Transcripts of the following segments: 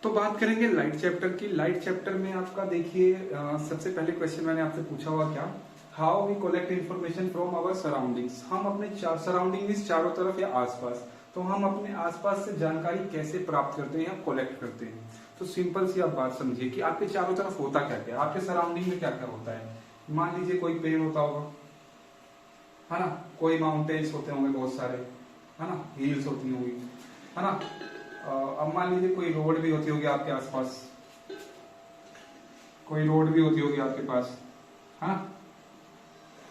तो बात करेंगे लाइट चैप्टर की। लाइट चैप्टर में आपका देखिए सबसे पहले क्वेश्चन मैंने आपसे पूछा हुआ क्या, how we collect information from our surroundings. हम अपने सराउंडिंग चारों तरफ या आसपास, तो हम अपने आसपास से जानकारी कैसे प्राप्त करते हैं या कलेक्ट करते हैं। तो सिंपल सी आप बात समझिए कि आपके चारों तरफ होता क्या क्या, आपके सराउंडिंग में क्या क्या होता है। मान लीजिए कोई पेड़ होता होगा, है ना, कोई माउंटेन्स होते होंगे बहुत सारे, है ना, हिल्स होती होंगी, है ना। अब मान लीजिए कोई रोड भी होती होगी आपके आसपास, कोई रोड भी होती होगी आपके पास, है ना,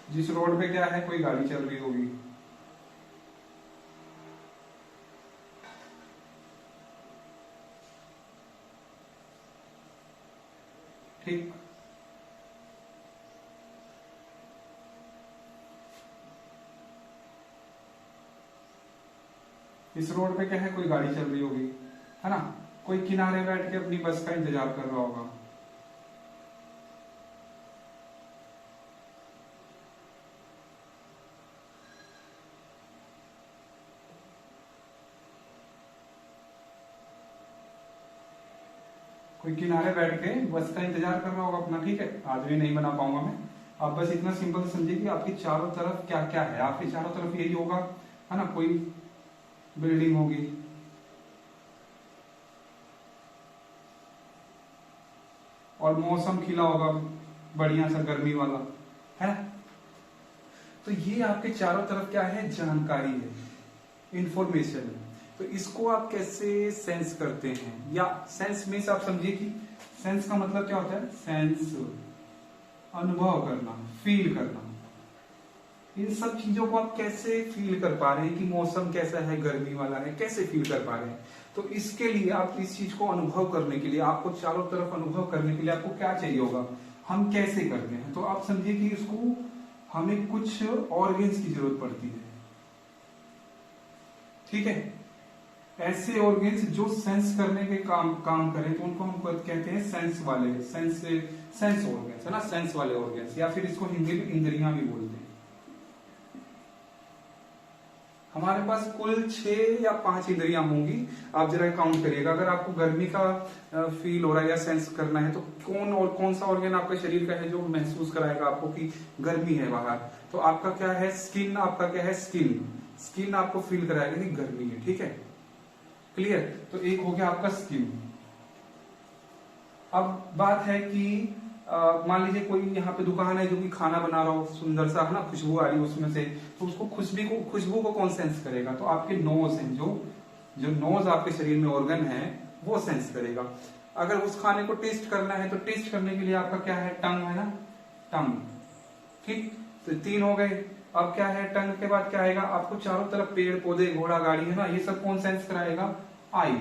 जिस रोड पे क्या है कोई गाड़ी चल रही होगी। ठीक, इस रोड पे क्या है कोई गाड़ी चल रही होगी, है ना, कोई किनारे बैठ के अपनी बस का इंतजार कर रहा होगा। कोई किनारे बैठ के बस का इंतजार कर रहा होगा अपना, ठीक है। आज भी नहीं बना पाऊंगा मैं, आप बस इतना सिंपल समझिए कि आपके चारों तरफ क्या क्या है। आपके चारों तरफ यही होगा, है ना, कोई बिल्डिंग होगी, और मौसम खिला होगा बढ़िया सा गर्मी वाला, है। तो ये आपके चारों तरफ क्या है, जानकारी है, इंफॉर्मेशन है। तो इसको आप कैसे सेंस करते हैं, या सेंस मीन्स आप समझिए कि सेंस का मतलब क्या होता है, सेंस अनुभव करना, फील करना। इन सब चीजों को आप कैसे फील कर पा रहे हैं कि मौसम कैसा है, गर्मी वाला है, कैसे फील कर पा रहे हैं। तो इसके लिए आप इस चीज को अनुभव करने के लिए, आपको चारों तरफ अनुभव करने के लिए आपको क्या चाहिए होगा, हम कैसे करते हैं। तो आप समझिए कि इसको हमें कुछ ऑर्गन्स की जरूरत पड़ती है, ठीक है। ऐसे ऑर्गन्स जो सेंस करने के काम करें, तो उनको हम कहते हैं सेंस वाले, सेंस ऑर्गन्स, है ना, सेंस वाले ऑर्गन्स, या फिर इसको हिंदी में इंद्रियां भी बोलते हैं। हमारे पास कुल 6 या 5 इंद्रियां होंगी, आप जरा काउंट करिएगा। अगर आपको गर्मी का फील हो रहा है या सेंस करना है, तो कौन सा ऑर्गन आपका शरीर का है जो महसूस कराएगा आपको कि गर्मी है बाहर। तो आपका क्या है, स्किन, आपका क्या है, स्किन आपको फील कराएगा कि गर्मी है, ठीक है, क्लियर। तो एक हो गया आपका स्किन। अब बात है कि मान लीजिए कोई यहाँ पे दुकान है जो कि खाना बना रहा हो, सुंदर सा, है ना, खुशबू आ रही है उसमें से, तो उसको खुशबू को कौन सेंस करेगा, तो आपके नोज हैं, जो नोज आपके शरीर में ऑर्गन है वो सेंस करेगा। अगर उस खाने को टेस्ट करना है, तो टेस्ट करने के लिए आपका क्या है, टंग है ना, टंग, ठीक। तो 3 हो गए। अब क्या है, टंग के बाद क्या आएगा, आपको चारों तरफ पेड़ पौधे घोड़ा गाड़ी है ना, ये सब कौन सेंस कराएगा, आई,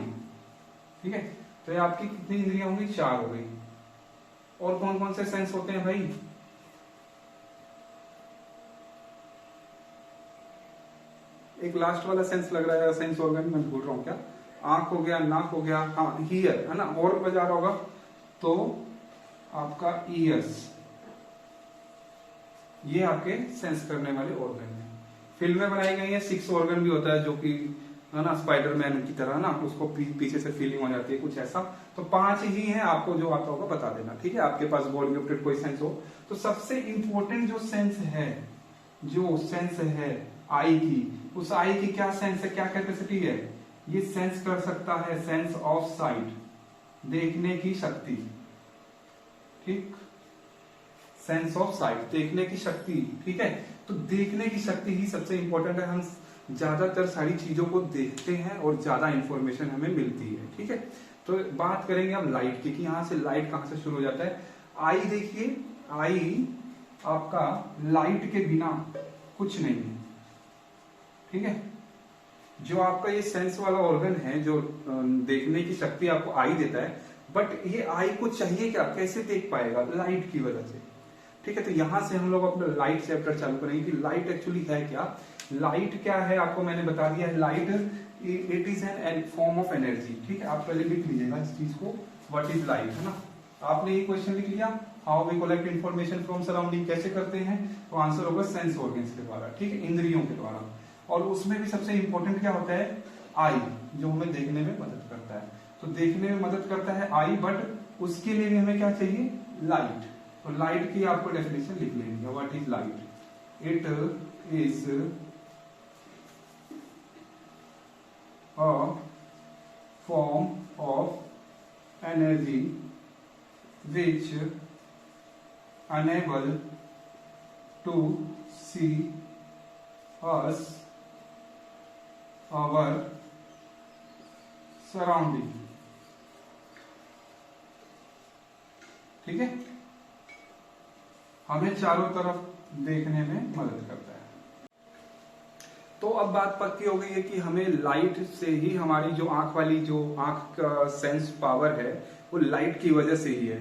ठीक है। तो ये आपकी कितनी इंद्रियां होंगी, 4 हो गई। और कौन कौन से सेंस होते हैं भाई, एक लास्ट वाला सेंस लग रहा है, सेंस ऑर्गन मैं भूल रहा हूं क्या, आंख हो गया, नाक हो गया, हाँ हियर, है ना, और बजा रहा होगा तो आपका ईयर्स, ये आपके सेंस करने वाले ऑर्गन है। फिल्में बनाई गई हैं, 6 ऑर्गन भी होता है जो कि, है ना, स्पाइडरमैन की तरह ना, उसको पीछे से फीलिंग हो जाती है कुछ ऐसा। तो 5 ही हैं, आपको जो आता होगा बता देना, ठीक है, आपके पास बॉडी ऑप्टेड कोई सेंस हो। तो सबसे इंपॉर्टेंट जो सेंस है आई की, उस आई की क्या सेंस है, क्या कैपेसिटी है, ये सेंस कर सकता है, सेंस ऑफ साइट, देखने की शक्ति, ठीक, सेंस ऑफ साइट, देखने की शक्ति, ठीक है। तो देखने की शक्ति ही सबसे इंपॉर्टेंट है। हम ज्यादातर सारी चीजों को देखते हैं और ज्यादा इंफॉर्मेशन हमें मिलती है, ठीक है। तो बात करेंगे अब लाइट की, कि यहाँ से लाइट कहां से शुरू हो जाता है। आई देखिए, आई आपका लाइट के बिना कुछ नहीं है, ठीक है। जो आपका ये सेंस वाला ऑर्गन है, जो देखने की शक्ति आपको आई देता है, बट ये आई को चाहिए क्या, कैसे देख पाएगा, लाइट की वजह से, ठीक है। तो यहां से हम लोग अपना लाइट चैप्टर चालू करेंगे कि लाइट एक्चुअली है क्या। लाइट क्या है आपको मैंने बता दिया है, light it is an form of energy, ठीक है। आप पहले लिख लीजिएगा इस चीज को, व्हाट इज लाइट, है ना। आपने ये क्वेश्चन लिख लिया, how we collect information from surrounding, कैसे करते हैं, तो आंसर होगा सेंस ऑर्गन्स के द्वारा, ठीक है, इंद्रियों के द्वारा। और उसमें भी सबसे इंपॉर्टेंट क्या होता है, आई, जो हमें देखने में मदद करता है। तो देखने में मदद करता है आई, बट उसके लिए भी हमें क्या चाहिए, लाइट। तो लाइट की आपको डेफिनेशन लिख लेंगे, what is light, it is a form of energy which unable to see us our surrounding। ठीक है, हमें चारों तरफ देखने में मदद करता है। तो अब बात पक्की हो गई है कि हमें लाइट से ही, हमारी जो आंख वाली जो आंख का सेंस पावर है वो लाइट की वजह से ही है।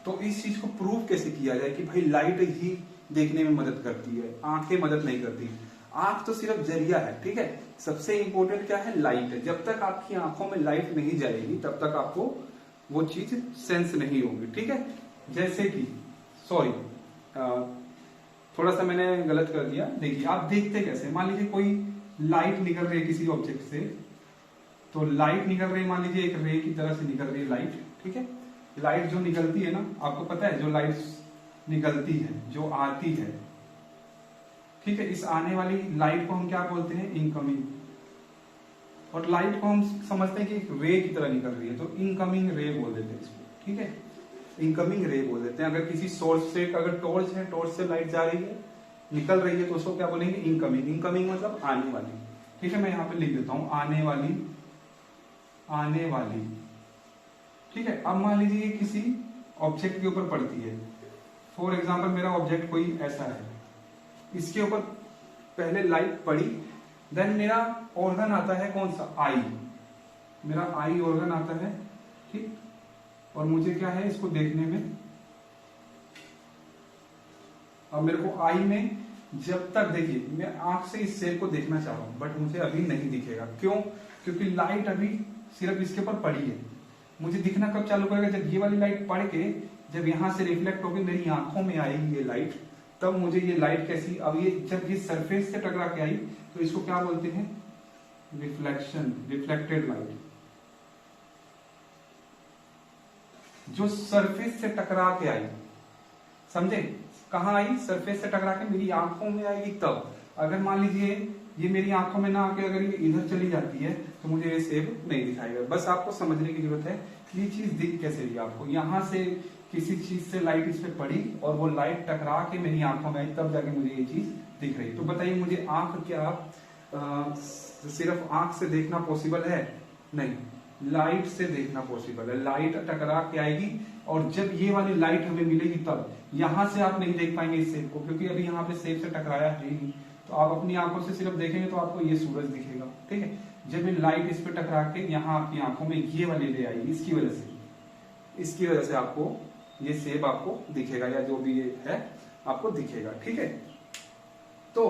तो इस चीज को प्रूव कैसे किया जाए कि भाई लाइट ही देखने में मदद करती है, आंखें मदद नहीं करती। आंख तो सिर्फ जरिया है, ठीक है। सबसे इंपॉर्टेंट क्या है, लाइट है। जब तक आपकी आंखों में लाइट नहीं जाएगी तब तक आपको वो चीज सेंस नहीं होगी, ठीक है। जैसे कि सॉरी, थोड़ा सा मैंने गलत कर दिया। देखिए आप देखते कैसे, मान लीजिए कोई लाइट निकल रही है किसी ऑब्जेक्ट से, तो लाइट निकल रही है, मान लीजिए एक रे की तरह से निकल रही है लाइट, ठीक है। लाइट जो निकलती है ना, आपको पता है जो लाइट निकलती है, जो आती है, ठीक है, इस आने वाली लाइट को हम क्या बोलते हैं, इनकमिंग। और लाइट को हम समझते हैं कि एक रे की तरह निकल रही है, तो इनकमिंग रे बोल देते हैं इसको, ठीक है। इनकमिंग रे बोल देते हैं। अगर किसी सोर्स से, अगर टॉर्च है, टॉर्च से लाइट जा रही है, निकल रही है, तो उसको क्या बोलेंगे, इनकमिंग। इनकमिंग मतलब आने वाली, ठीक है। मैं यहाँ पे लिख देता हूं आने वाली, आने वाली, ठीक है। अब मान लीजिए किसी ऑब्जेक्ट के ऊपर पड़ती है, फॉर एग्जाम्पल मेरा ऑब्जेक्ट कोई ऐसा है, इसके ऊपर पहले लाइट पड़ी, देन मेरा ऑर्गन आता है कौन सा, आई, मेरा आई ऑर्गन आता है, ठीक। और मुझे क्या है, इसको देखने में, अब मेरे को आई में, जब तक देखिए मैं आंख से इस सेल को देखना चाह रहा हूं, बट मुझे अभी नहीं दिखेगा। क्यों, क्योंकि लाइट अभी सिर्फ इसके ऊपर पड़ी है। मुझे दिखना कब चालू करेगा, जब ये वाली लाइट पड़ के, जब यहां से रिफ्लेक्ट होकर मेरी आंखों में आएगी ये लाइट, तब मुझे ये लाइट कैसी, अब ये जब ये सरफेस से टकरा के आई, तो इसको क्या बोलते हैं, रिफ्लेक्शन, रिफ्लेक्टेड लाइट। जो सरफेस से टकरा के आई, समझे, कहां आई, सरफेस से टकरा के मेरी आंखों में आएगी तब। अगर मान लीजिए ये मेरी आंखों में ना आके अगर ये इधर चली जाती है, तो मुझे ये शेप नहीं दिखाएगा। बस आपको समझने की जरूरत है कि ये चीज दिख कैसे रही आपको। यहां से किसी चीज से लाइट इस पे पड़ी और वो लाइट टकरा के मेरी आंखों में आई, तब जाके मुझे ये चीज दिख रही। तो बताइए मुझे आंख क्या सिर्फ आंख से देखना पॉसिबल है, नहीं, लाइट से देखना पॉसिबल है। लाइट टकरा के आएगी और जब ये वाली लाइट हमें मिलेगी तब। यहां से आप नहीं देख पाएंगे इस शेप को, क्योंकि अभी यहाँ पे शेप से टकराया है नहीं, तो आप अपनी आंखों से सिर्फ देखेंगे तो आपको ये सूरज दिखेगा, ठीक है। जब ये लाइट इस पे टकरा के यहाँ आपकी आंखों में ये वाली रे आएगी, इसकी वजह से आपको ये शेप आपको दिखेगा, या जो भी ये है आपको दिखेगा, ठीक है। तो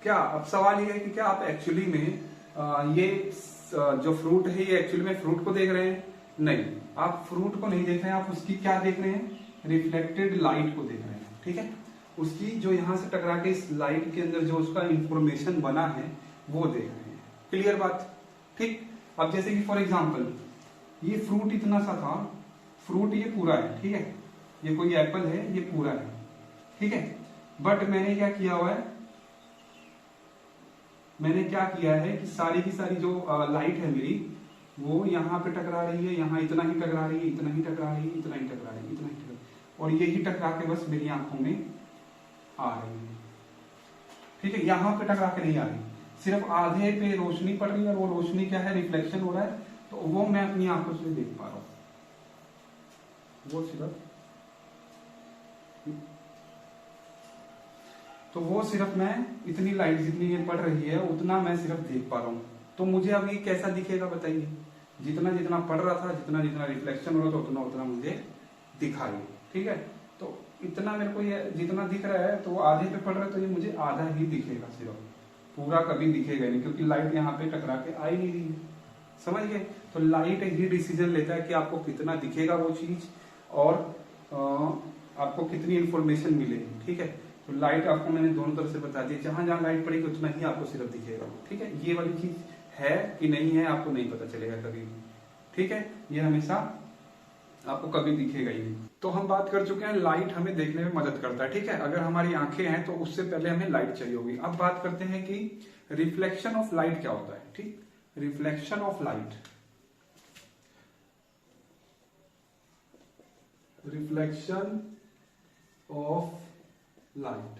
क्या अब सवाल ये है कि क्या आप एक्चुअली में ये जो फ्रूट है, ये एक्चुअली में फ्रूट को देख रहे हैं, नहीं, आप फ्रूट को नहीं देख रहे हैं, आप उसकी क्या देख रहे हैं, रिफ्लेक्टेड लाइट को देख रहे हैं, ठीक है। उसकी जो यहां से टकरा के इस लाइट के अंदर जो उसका इंफॉर्मेशन बना है वो देख रहे हैं। क्लियर बात, ठीक। अब जैसे कि फॉर एग्जांपल ये फ्रूट इतना सा था, फ्रूट ये पूरा है, ठीक है, ये कोई एप्पल है, ये पूरा है, ठीक है। बट मैंने क्या किया हुआ है, मैंने क्या किया है कि सारी की सारी जो लाइट है मेरी, वो यहाँ पे टकरा रही है, यहाँ इतना ही टकरा रही है, इतना ही टकरा रही है, इतना ही टकरा रही है, इतना ही टकरा, और यही टकरा के बस मेरी आंखों में आ रही है, ठीक है। यहाँ पे टकरा के नहीं आ रही, सिर्फ आधे पे रोशनी पड़ रही है, और वो रोशनी क्या है, रिफ्लेक्शन हो रहा है, तो वो मैं अपनी आंखों से देख पा रहा हूं, वो सिर्फ, तो वो सिर्फ मैं इतनी लाइट जितनी ये पड़ रही है उतना मैं सिर्फ देख पा रहा हूं। तो मुझे अब ये कैसा दिखेगा बताइए, जितना जितना पड़ रहा था, जितना जितना रिफ्लेक्शन हो रहा था, उतना उतना मुझे दिखाई, ठीक है। तो इतना मेरे को ये जितना दिख रहा है, तो वो आधे पे पड़ रहा है, तो ये मुझे आधा ही दिखेगा, सिर्फ पूरा कभी दिखेगा नहीं, क्योंकि लाइट यहाँ पे टकरा के आ ही नहीं रही है, समझ गए। तो लाइट ही डिसीजन लेता है कि आपको कितना दिखेगा वो चीज, और आपको कितनी इंफॉर्मेशन मिलेगी, ठीक है। तो लाइट आपको मैंने दोनों तरफ से बता दी, जहां जहां लाइट पड़ेगी उतना ही आपको सिर्फ दिखेगा, ठीक है। ये वाली चीज है कि नहीं है आपको नहीं पता चलेगा कभी भी, ठीक है, ये हमेशा आपको कभी दिखेगा ही नहीं। तो हम बात कर चुके हैं लाइट हमें देखने में मदद करता है, ठीक है। अगर हमारी आंखें हैं तो उससे पहले हमें लाइट चाहिए होगी। अब बात करते हैं कि रिफ्लेक्शन ऑफ लाइट क्या होता है, ठीक। Reflection of light, reflection of light.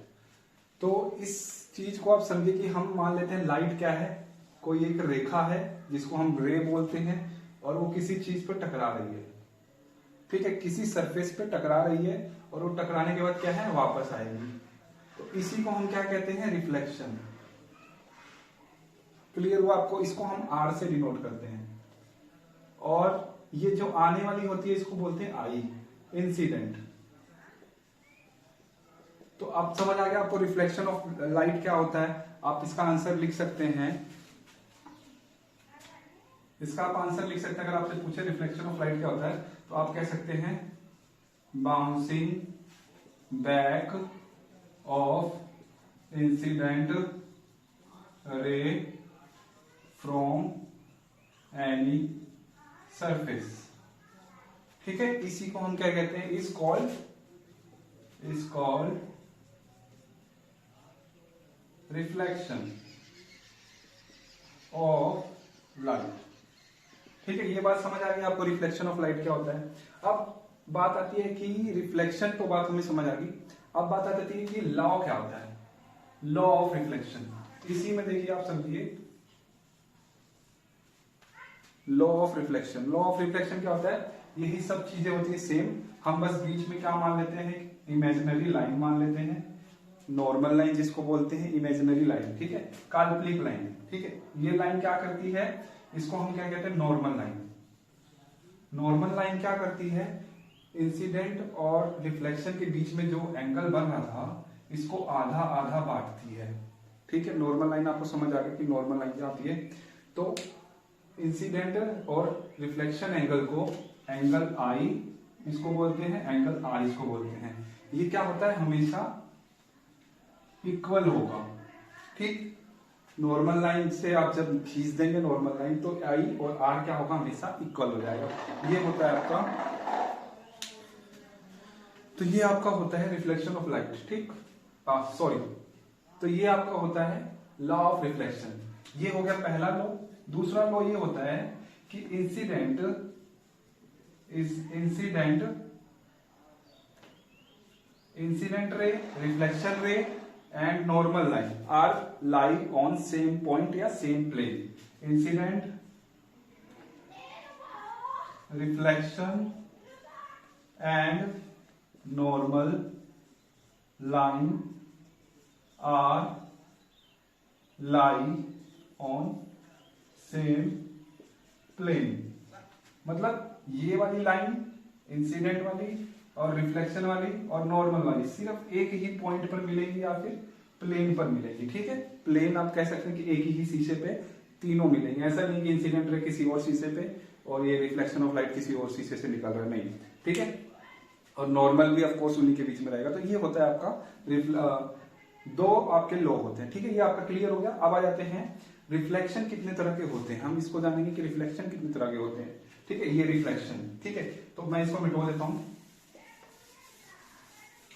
तो इस चीज को आप समझिए कि हम मान लेते हैं लाइट क्या है, कोई एक रेखा है जिसको हम रे बोलते हैं, और वो किसी चीज पर टकरा रही है, ठीक है, किसी सरफेस पे टकरा रही है, और वो टकराने के बाद क्या है, वापस आएगी। तो इसी को हम क्या कहते हैं, रिफ्लेक्शन। क्लियर हुआ आपको? इसको हम आर से डिनोट करते हैं, और ये जो आने वाली होती है इसको बोलते हैं आई, इंसिडेंट। तो अब समझ आ गया आपको रिफ्लेक्शन ऑफ लाइट क्या होता है। आप इसका आंसर लिख सकते हैं, इसका आप आंसर लिख सकते हैं। अगर आपसे पूछे रिफ्लेक्शन ऑफ लाइट क्या होता है, तो आप कह सकते हैं bouncing back of incident ray from any surface, ठीक है। इसी को हम क्या कहते हैं, is called reflection of light, ठीक है। ये बात समझ आ गई आपको, रिफ्लेक्शन ऑफ लाइट क्या होता है। अब बात आती है कि रिफ्लेक्शन तो बात हमें समझ आ गई, अब बात आती है कि लॉ क्या होता है, लॉ ऑफ रिफ्लेक्शन। इसी में देखिए आप समझिए, law of reflection. Law of reflection क्या होता है, यही सब चीजें होती है सेम, हम बस बीच में क्या मान लेते हैं, इमेजिनरी लाइन मान लेते हैं, नॉर्मल लाइन जिसको बोलते हैं, इमेजिनरी लाइन, ठीक है, काल्पनिक लाइन, ठीक है। ये लाइन क्या करती है, इसको हम क्या कहते हैं, नॉर्मल लाइन। नॉर्मल लाइन क्या करती है, इंसिडेंट और रिफ्लेक्शन के बीच में जो एंगल बन रहा था इसको आधा आधा बांटती है, ठीक है। नॉर्मल लाइन आपको समझ आ गया कि नॉर्मल लाइन क्या होती है। तो इंसिडेंट और रिफ्लेक्शन एंगल को एंगल आई इसको बोलते हैं, एंगल आर इसको बोलते हैं। ये क्या होता है, हमेशा इक्वल होगा, ठीक। नॉर्मल लाइन से आप जब खींच देंगे नॉर्मल लाइन, तो आई और आर क्या होगा, हमेशा इक्वल हो जाएगा। ये होता है आपका, तो ये आपका होता है रिफ्लेक्शन ऑफ लाइट, ठीक। सॉरी, तो ये आपका होता है लॉ ऑफ रिफ्लेक्शन। ये हो गया पहला लॉ। दूसरा लॉ ये होता है कि incident ray, reflection ray and normal line are lie on same point या same plane. Incident, reflection and normal line are lie on same plane. मतलब ये वाली लाइन, इंसिडेंट वाली और रिफ्लेक्शन वाली और नॉर्मल वाली, सिर्फ एक ही पॉइंट पर मिलेंगी या फिर प्लेन पर मिलेंगी, ठीक है। प्लेन आप कह सकते हैं कि एक ही शीशे पे तीनों मिलेंगे। ऐसा नहीं कि इंसिडेंट रे किसी और शीशे पे और ये रिफ्लेक्शन ऑफ लाइट किसी और शीशे से निकल रहा है, नहीं, ठीक है। और नॉर्मल भी ऑफ कोर्स उन्हीं के बीच में रहेगा। तो ये होता है आपका दो आपके लॉ होते हैं, ठीक है। ये आपका क्लियर हो गया। अब आ जाते हैं रिफ्लेक्शन कितने तरह के होते हैं, हम इसको जानेंगे कि रिफ्लेक्शन कितने तरह के होते हैं, ठीक है। ये रिफ्लेक्शन, ठीक है, तो मैं इसको मिटो देता हूं।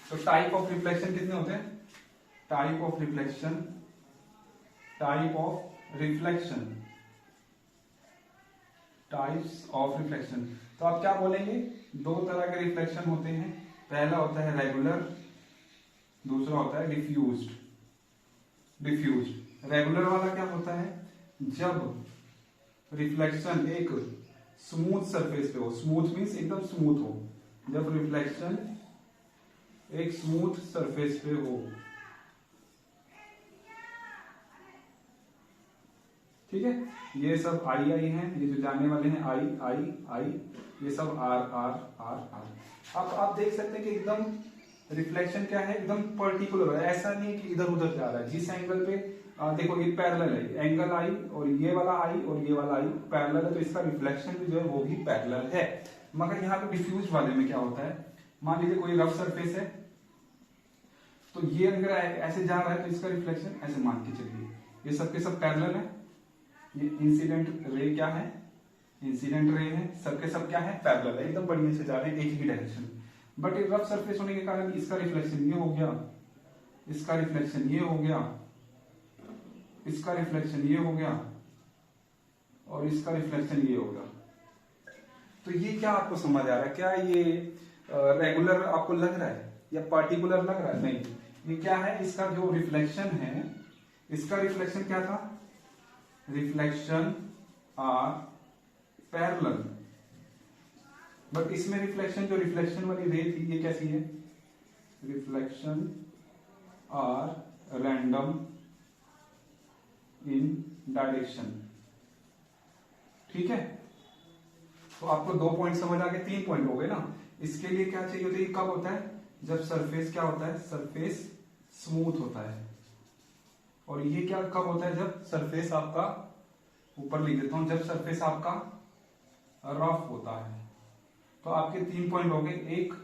तो टाइप ऑफ रिफ्लेक्शन कितने होते हैं, type of reflection, types of reflection. तो आप क्या बोलेंगे, दो तरह के रिफ्लेक्शन होते हैं। पहला होता है रेगुलर, दूसरा होता है डिफ्यूज्ड। रेगुलर वाला क्या होता है, जब रिफ्लेक्शन एक स्मूथ सरफेस पे हो, स्मूथ मीन्स एकदम स्मूथ हो, जब रिफ्लेक्शन एक स्मूथ सरफेस पे हो, ठीक है। ये सब आई हैं, ये जो जाने वाले हैं आई, ये सब आर। अब आप देख सकते हैं कि एकदम रिफ्लेक्शन क्या है, एकदम पर्टिकुलर है, ऐसा नहीं कि इधर उधर जा रहा है। जिस एंगल पे देखो ये पैरेलल है, एंगल आई और ये वाला आई और ये वाला आई पैरेलल है, तो इसका रिफ्लेक्शन भी जो है वो भी पैरेलल है। मगर यहाँ पे डिफ्यूज वाले में क्या होता है, मान लीजिए कोई रफ सरफेस है, तो ये अगर ऐसे जा रहा है तो इसका रिफ्लेक्शन ऐसे मान के चलिए, ये सब के सब पैरेलल है। ये इंसिडेंट रे क्या है, इंसिडेंट रे है, सबके सब क्या है, पैरेलल है, एकदम बढ़िया से जा रहे हैं एक ही डायरेक्शन में। बट रफ सरफेस होने के कारण इसका रिफ्लेक्शन ये हो गया, इसका रिफ्लेक्शन ये हो गया, इसका रिफ्लेक्शन ये हो गया, और इसका रिफ्लेक्शन ये हो गया। तो ये क्या आपको समझ आ रहा है, क्या ये रेगुलर आपको लग रहा है या पार्टिकुलर लग रहा है? नहीं, ये क्या है, इसका जो रिफ्लेक्शन है, इसका रिफ्लेक्शन क्या था, रिफ्लेक्शन आर पैरेलल। बट इसमें रिफ्लेक्शन, जो रिफ्लेक्शन वाली रे थी, ये कैसी है, reflection are random in direction. ठीक है, तो आपको 2 पॉइंट समझ आ गए, 3 पॉइंट हो गए ना। इसके लिए क्या चाहिए होता है, कब होता है, जब सरफेस क्या होता है, सरफेस स्मूथ होता है। और ये क्या कब होता है, जब सरफेस आपका, ऊपर लिख देता हूं, जब सरफेस आपका रफ होता है। तो आपके 3 पॉइंट हो गए, एक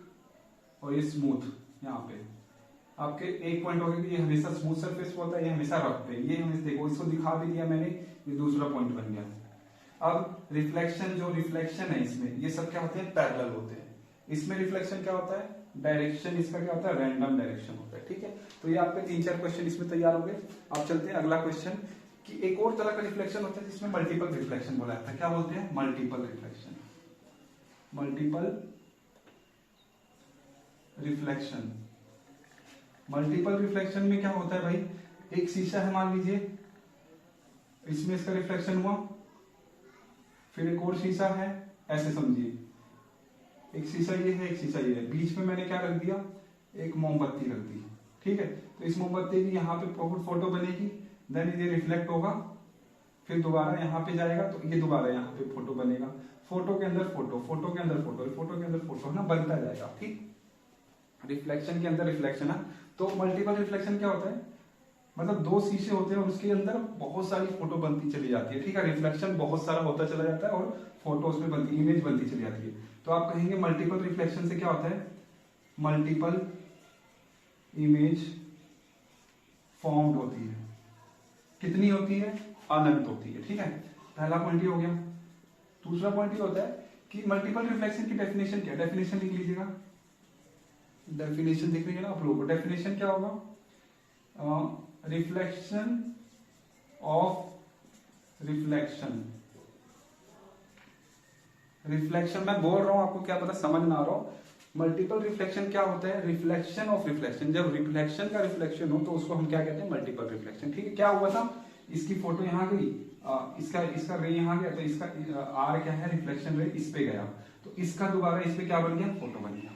और ये स्मूथ, यहाँ पे आपके 1 पॉइंट हो गया कि ये हमेशा स्मूथ सरफेस होता है, ये हमेशा रफ पे। ये हमें देखो, इसको दिखा भी दिया मैंने, ये दूसरा पॉइंट बन गया। अब रिफ्लेक्शन, जो रिफ्लेक्शन है इसमें, ये सब क्या होते हैं, पैरेलल होते हैं। इसमें रिफ्लेक्शन क्या होता है, डायरेक्शन इसका क्या होता है, रैंडम डायरेक्शन होता है। ठीक है, तो ये आपके 3-4 क्वेश्चन इसमें तैयार हो गए। अब चलते हैं अगला क्वेश्चन, कि एक और तरह का रिफ्लेक्शन होता है जिसमें मल्टीपल रिफ्लेक्शन बोला जाता है। क्या बोलते हैं, multiple reflection. Multiple reflection, multiple reflection में क्या होता है भाई, एक शीशा है मान लीजिए, इसमें इसका रिफ्लेक्शन हुआ, फिर एक और शीशा है, ऐसे समझिए, एक शीशा ये है, एक शीशा ये है, बीच में मैंने क्या रख दिया, एक मोमबत्ती रख दी। ठीक है, तो इस मोमबत्ती की यहाँ पे फोटो बनेगी, देन ये रिफ्लेक्ट होगा, फिर दोबारा यहाँ पे जाएगा, तो ये दोबारा यहाँ पे फोटो बनेगा, फोटो के अंदर फोटो, फोटो के अंदर फोटो, फोटो के अंदर फोटो, है ना, बनता जाएगा। ठीक, रिफ्लेक्शन के अंदर रिफ्लेक्शन है। तो मल्टीपल रिफ्लेक्शन क्या होता है, मतलब 2 शीशे होते हैं और उसके अंदर बहुत सारी फोटो बनती चली जाती है। ठीक है, रिफ्लेक्शन बहुत सारा होता चला जाता है और फोटो उसमें बनती, इमेज बनती चली जाती है। तो आप कहेंगे मल्टीपल रिफ्लेक्शन से क्या होता है, मल्टीपल इमेज फॉर्म्ड होती है। कितनी होती है, अनंत होती है। ठीक है, पहला पॉइंट ये हो गया। दूसरा पॉइंट ये होता है कि मल्टीपल रिफ्लेक्शन की डेफिनेशन क्या, डेफिनेशन लिख लीजिएगा, डेफिनेशन दिख रही है ना आप लोगों को, डेफिनेशन क्या होगा, रिफ्लेक्शन ऑफ रिफ्लेक्शन। रिफ्लेक्शन मैं बोल रहा हूं, आपको क्या पता समझ ना आ रहा हो। मल्टीपल रिफ्लेक्शन क्या होता है, रिफ्लेक्शन ऑफ रिफ्लेक्शन। जब रिफ्लेक्शन का रिफ्लेक्शन हो तो उसको हम क्या कहते हैं, मल्टीपल रिफ्लेक्शन। ठीक है, क्या हुआ था, इसकी फोटो यहां गई, इसका रे यहां गया, तो इसका आर क्या है, रिफ्लेक्शन रे इस पे गया, तो इसका दोबारा इस पे क्या बन गया, फोटो बन गया।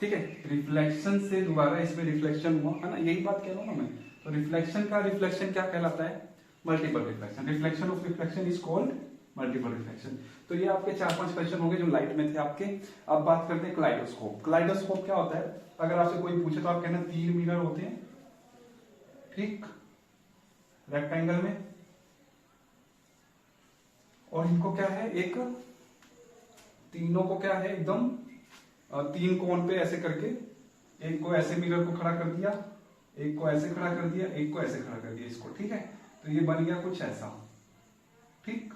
ठीक है, रिफ्लेक्शन से दोबारा इसमें रिफ्लेक्शन हुआ, है ना, यही बात कह रहा हूं ना मैं। तो रिफ्लेक्शन का रिफ्लेक्शन क्या कहलाता है, multiple reflection. Reflection of reflection is called multiple reflection. तो ये आपके 4-5 क्वेश्चन होंगे जो लाइट में थे आपके। अब बात करते हैं क्लाइडोस्कोप। क्लाइडोस्कोप क्या होता है, अगर आपसे कोई पूछे तो आप कहना 3 मिरर होते हैं, ठीक, रेक्टेंगल में, और इनको क्या है, एक तीनों को क्या है, एकदम 3 कोण पे ऐसे करके, एक को ऐसे मिरर को खड़ा कर दिया, एक को ऐसे खड़ा कर दिया, एक को ऐसे खड़ा कर दिया इसको। ठीक है, तो ये बन गया कुछ ऐसा। ठीक,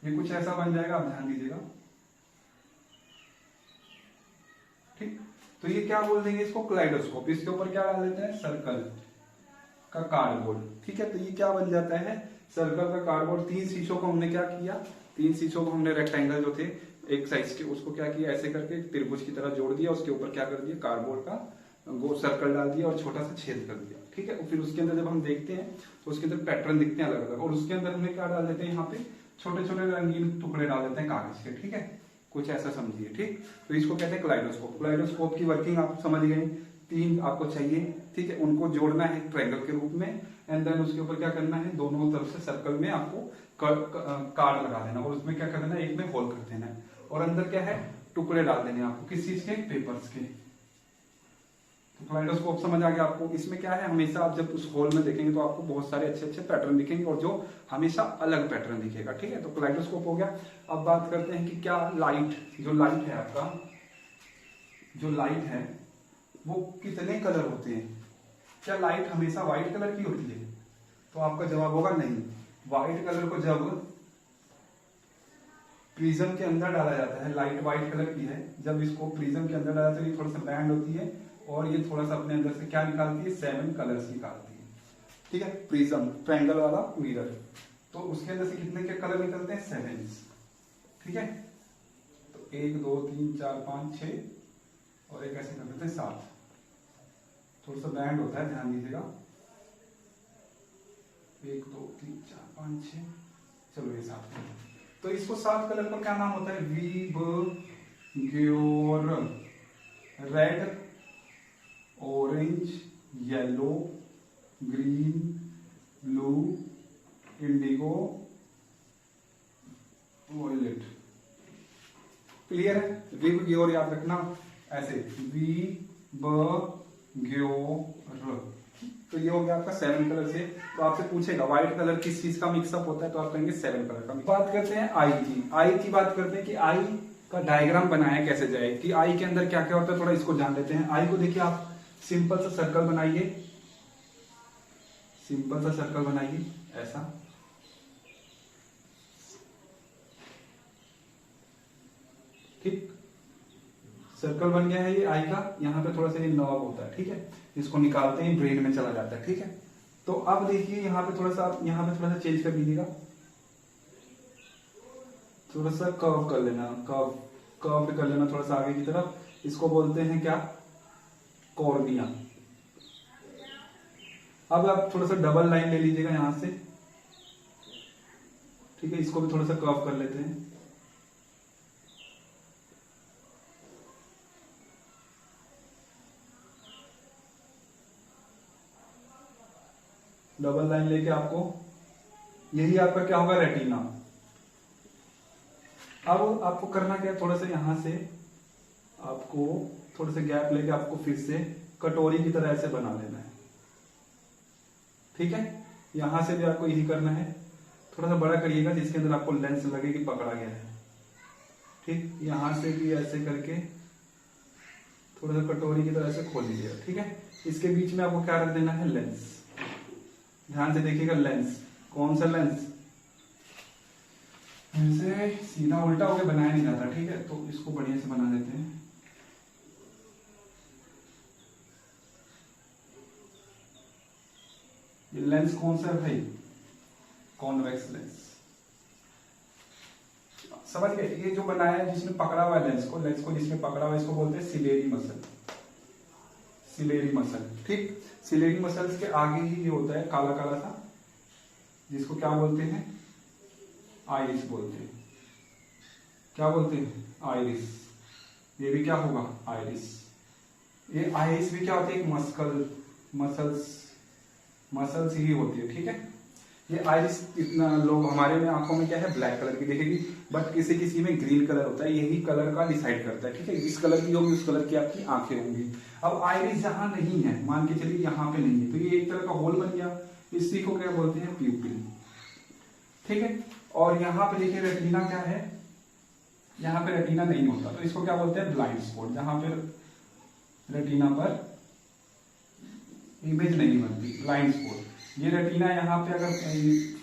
ये कुछ ऐसा बन जाएगा, आप ध्यान दीजिएगा। ठीक, तो ये क्या बोल देंगे इसको, क्लाइडोस्कोप। इसके ऊपर क्या डाल देते हैं, सर्कल का कार्डबोर्ड। ठीक है, तो ये क्या बन जाता है, सर्कल का कार्डबोर्ड। 3 शीशों को हमने क्या किया, 3 शीशों को हमने रेक्टेंगल जो थे एक साइज के, उसको क्या किया, ऐसे करके त्रिभुज की तरह जोड़ दिया, उसके ऊपर क्या कर दिया, कार्डबोर्ड का गोल सर्कल डाल दिया और छोटा सा छेद कर दिया। ठीक है, फिर उसके अंदर जब हम देखते हैं तो उसके अंदर पैटर्न दिखते हैं अलग अलग, और उसके अंदर हमने क्या डाल देते हैं, यहाँ पे छोटे छोटे रंगीन टुकड़े डाल देते हैं कागज के। ठीक है, कुछ ऐसा समझिए। ठीक, तो इसको कहते हैं क्लाइडोस्कोप। क्लाइडोस्कोप की वर्किंग आप समझ गए, 3 आपको चाहिए। ठीक है, उनको जोड़ना है ट्रायंगल के रूप में, एंड देन उसके ऊपर क्या करना है, दोनों तरफ से सर्कल में आपको कार्ड लगा देना, और उसमें क्या कर देना, एक में होल कर देना है, और अंदर क्या है, टुकड़े डाल देने आपको, किस चीज के, पेपर्स के। तो क्लाइडोस्कोप समझ आ गया आपको। इसमें क्या है, हमेशा आप जब उस होल में देखेंगे तो आपको बहुत सारे अच्छे अच्छे पैटर्न दिखेंगे, और जो हमेशा अलग पैटर्न दिखेगा। ठीक है, तो क्लाइडोस्कोप हो गया। अब बात करते हैं कि क्या लाइट, जो लाइट है आपका, जो लाइट है वो कितने कलर होते हैं। क्या लाइट हमेशा व्हाइट कलर की होती है, तो आपका जवाब होगा नहीं। व्हाइट कलर को जब प्रिज्म के अंदर डाला जाता है, लाइट व्हाइट कलर की है, जब इसको प्रिज्म के अंदर डाला जाता है, ये थोड़ा सा बैंड होती है और ये थोड़ा सा अपने अंदर से क्या निकालती है, 7 कलर्स निकालती है। ठीक है, प्रिज्म ट्रायंगल वाला मिरर, तो उसके अंदर से कितने के कलर निकलते हैं, 7। ठीक है, तो 1 2 3 4 5 6 और एक ऐसे कर देते हैं 7। थोड़ा सा बैंड होता है, ध्यान दीजिएगा। 1 2 3 4 5 6, चलो ये 7। तो इसको 7 कलर का क्या नाम होता है, VIBGYOR. Red, orange, yellow, green, blue, indigo, violet. Clear है, वीबग्योर याद रखना ऐसे, वीबग्योर। तो ये हो गया आपका 7 कलर से। तो आपसे पूछेगा व्हाइट कलर किस चीज का मिक्सअप होता है, तो आप कहेंगे 7 कलर का। बात करते हैं आई की। आई की बात करते हैं कि आई का डायग्राम बनाया कैसे जाए, कि आई के अंदर क्या क्या होता है, थोड़ा इसको जान लेते हैं। आई को देखिए, आप सिंपल सा सर्कल बनाइए, सिंपल सा सर्कल बनाइए ऐसा। ठीक, सर्कल बन गया है ये आई का। यहाँ पे थोड़ा सा ये नॉब होता है, ठीक है, इसको निकालते ही ब्रेन में चला जाता है। ठीक है, तो अब देखिए यहाँ पे थोड़ा सा, यहाँ पे थोड़ा सा चेंज कर दीजिएगा, थोड़ा सा कर्व कर लेना, कर्व कर लेना थोड़ा सा आगे की तरफ। इसको बोलते हैं क्या, कॉर्निया। अब आप थोड़ा सा डबल लाइन ले लीजिएगा यहां से। ठीक है, इसको भी थोड़ा सा कर्व कर लेते हैं। डबल लाइन लेके आपको, यही आपका क्या होगा, रेटिना। अब आपको करना क्या है, थोड़ा सा यहां से आपको थोड़ा सा गैप लेके आपको फिर से कटोरी की तरह ऐसे बना लेना है। ठीक है, यहां से भी आपको यही करना है, थोड़ा सा बड़ा करिएगा जिसके अंदर आपको लेंस लगे कि पकड़ा गया है। ठीक, यहां से भी ऐसे करके थोड़ा सा कटोरी की तरह से खोल लीजिएगा। ठीक है, इसके बीच में आपको क्या रख देना है, लेंस। ध्यान से देखिएगा, लेंस, कौन सा लेंस, ऐसे सीधा उल्टा होकर बनाया नहीं जाता। ठीक है, तो इसको बढ़िया से बना देते हैं। ये लेंस कौन सा है भाई, कॉन्वेक्स लेंस। समझ गए, ये जो बनाया है जिसमें पकड़ा हुआ है लेंस को जिसमें पकड़ा हुआ है, इसको बोलते हैं सिलेरी मसल, सिलेरी मसल। ठीक, सिलेरी मसल्स के आगे ही ये होता है काला काला सा, जिसको क्या बोलते हैं, आइरिस बोलते हैं। क्या बोलते हैं, आइरिस। ये भी क्या होगा, आइरिस। ये आइरिस भी क्या होती है, एक मसल्स ही होती है। ठीक है, ये आइरिस इतना लोग, हमारे में आंखों में क्या है, ब्लैक कलर की दिखेगी, बट किसी किसी में ग्रीन कलर होता है, यही कलर का डिसाइड करता है। ठीक है, इस कलर की होगी उस कलर की आपकी आंखें होंगी। अब आइरिस जहां नहीं है, मान के चलिए यहाँ पे नहीं है, तो ये एक तरह का होल बन गया, इसी को क्या बोलते हैं, प्यूपिल। ठीक है, और यहाँ पे देखिए रेटिना क्या है, यहाँ पे रेटिना नहीं होता, तो इसको क्या बोलते हैं, ब्लाइंड स्पॉट। जहां पे रेटिना पर इमेज नहीं बनती, ब्लाइंड स्पॉट। ये रेटिना यहाँ पे अगर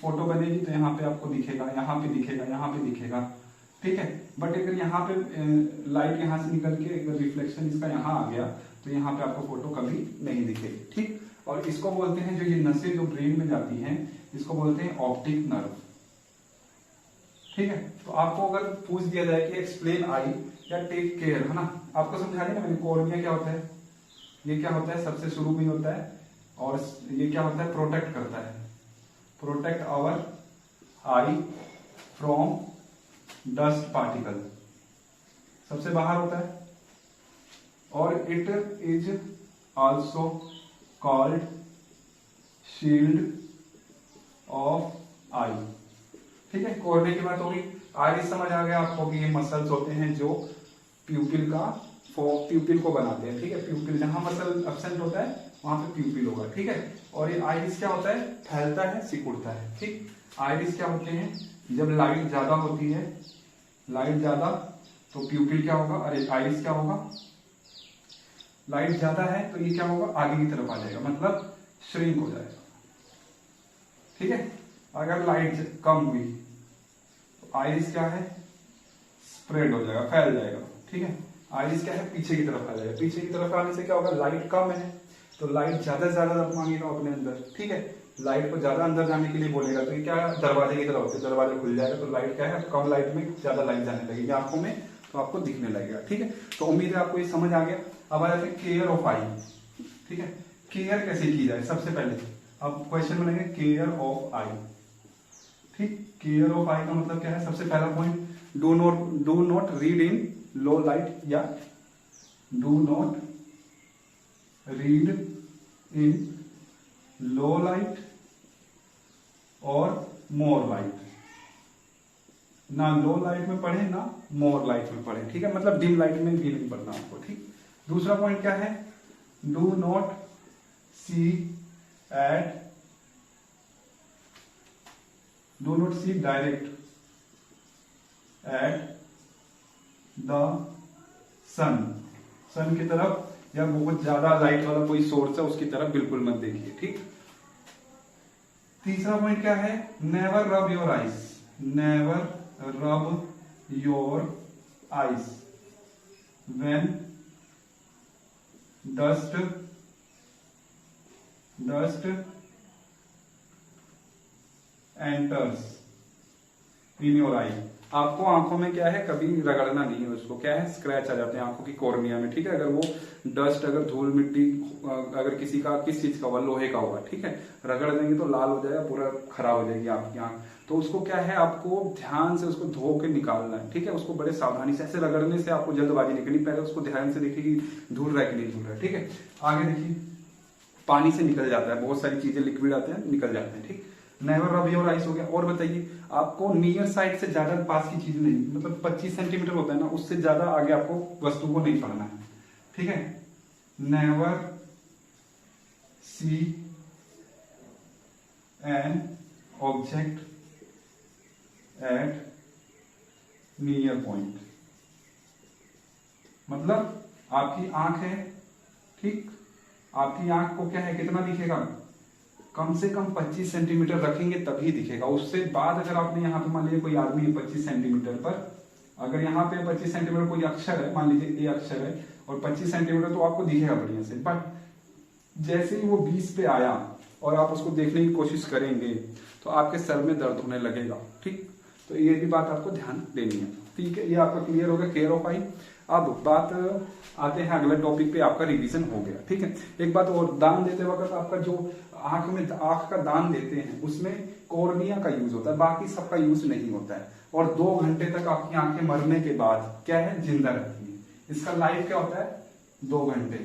फोटो बनेगी तो यहाँ पे आपको दिखेगा, यहाँ पे दिखेगा, यहाँ पे दिखेगा। ठीक है, बट अगर यहाँ पे लाइट यहाँ से निकल के अगर रिफ्लेक्शन इसका यहाँ आ गया तो यहाँ पे आपको फोटो कभी नहीं दिखेगी। ठीक, और इसको बोलते हैं, जो ये नसें जो ब्रेन में जाती हैं, इसको बोलते हैं ऑप्टिक नर्व। ठीक है, तो आपको अगर पूछ दिया जाए कि एक्सप्लेन आई या टेक केयर, है ना, आपको समझा दिया ना मैंने, कॉर्निया क्या होता है, ये क्या होता है, सबसे शुरू में होता है, और ये क्या होता है, प्रोटेक्ट करता है, protect our eye from dust particle, सबसे बाहर होता है। और it is also called shield of eye. ठीक है, कॉर्निया की बात होगी। आइरिस समझ आ गया आपको कि ये मसल्स होते हैं जो प्यूपिल को बनाते हैं। ठीक है, प्यूपिल जहां मसल एब्सेंट होता है वहां पे प्यूपिल होगा। ठीक है, और ये आइरिस क्या होता है, फैलता है, सिकुड़ता है। ठीक, आइरिस क्या होते हैं, जब लाइट ज्यादा होती है, लाइट ज्यादा, तो प्यूपिल क्या होगा, अरे आइरिस क्या होगा, लाइट ज्यादा है तो ये क्या होगा, आगे की तरफ आ जाएगा, मतलब श्रिंक हो जाएगा। ठीक है। अगर लाइट कम हुई तो आइरिस क्या है, स्प्रेड हो जाएगा, फैल जाएगा। ठीक है, आइरिस क्या है, पीछे की तरफ आ जाएगा। पीछे की तरफ आने से क्या होगा, लाइट कम है तो लाइट ज्यादा से ज्यादा मांगेगा अपने अंदर। ठीक है, लाइट को ज्यादा अंदर जाने के लिए बोलेगा तो ये क्या दरवाजे की तरफ होते हैं, दरवाजा खुल जाएगा तो लाइट क्या है, कम लाइट में ज्यादा लाइट जाने लगेगी आंखों में, तो आपको दिखने लगेगा। ठीक है, तो उम्मीद है आपको ये समझ आ गया। अब आ जाते हैं केयर ऑफ आई। ठीक है, केयर कैसे की जाए, सबसे पहले अब क्वेश्चन बनेंगे केयर ऑफ आई। ठीक, केयर ऑफ आई का मतलब क्या है, सबसे पहला point, do not read in low light या do not read in low light और मोर लाइट। ना लो लाइट में पढ़े ना मोर लाइट में पढ़े। ठीक है, मतलब डिम लाइट में भी नहीं पढ़ना आपको। ठीक, दूसरा पॉइंट क्या है, do not see at do not see direct at the sun की तरफ, या बहुत ज्यादा लाइट वाला कोई सोर्स है उसकी तरफ बिल्कुल मत देखिए। ठीक, तीसरा पॉइंट क्या है, never rub your eyes, never rub your eyes when dust enters in your eye. आपको आंखों में क्या है, कभी रगड़ना नहीं है उसको, क्या है, स्क्रैच आ जाते हैं आंखों की कॉर्निया में। ठीक है, अगर वो डस्ट, अगर धूल मिट्टी, अगर किसी का किस चीज का हुआ, लोहे का हुआ, ठीक है, रगड़ देंगे तो लाल हो जाएगा, पूरा खराब हो जाएगी आपकी आंख। तो उसको क्या है, आपको ध्यान से उसको धो के निकालना है। ठीक है, उसको बड़े सावधानी से, ऐसे रगड़ने से आपको जल्दबाजी नहीं करनी, पहले उसको ध्यान से देखिए कि धूल रहा है कि नहीं धूल रहा है। ठीक है, आगे देखिए, पानी से निकल जाता है, बहुत सारी चीजें लिक्विड आते हैं निकल जाते हैं। ठीक, नेवर रब योर आइज हो गया। और बताइए, आपको नियर साइड से ज्यादा पास की चीज नहीं, मतलब 25 सेंटीमीटर होता है ना, उससे ज्यादा आगे आपको वस्तु को नहीं पढ़ना है। ठीक है, never see an object at near point. मतलब आपकी आंख है, ठीक, आपकी आंख को क्या है, कितना दिखेगा, कम से कम 25 सेंटीमीटर रखेंगे तभी दिखेगा। उससे बाद अगर आपने यहाँ पे मान लीजिए कोई आदमी है 25 सेंटीमीटर पर, अगर यहाँ पे 25 सेंटीमीटर कोई अक्षर है, मान लीजिए ए अक्षर है और 25 सेंटीमीटर, तो आपको दिखेगा बढ़िया से। बट जैसे ही वो 20 पे आया और आप उसको देखने की कोशिश करेंगे तो आपके सर में दर्द होने लगेगा। ठीक, तो ये भी बात आपको ध्यान देनी है। ठीक है, ये आपका क्लियर हो गया केयर ऑफ आई। अब बात आते हैं अगले टॉपिक पे, आपका रिवीजन हो गया। ठीक है, एक बात और, दान देते वक्त आपका जो आंख का दान देते हैं उसमें कॉर्निया का यूज होता है, बाकी सबका यूज नहीं होता है। और 2 घंटे तक आपकी आंखें मरने के बाद क्या है, जिंदा रहती है। इसका लाइफ क्या होता है, 2 घंटे।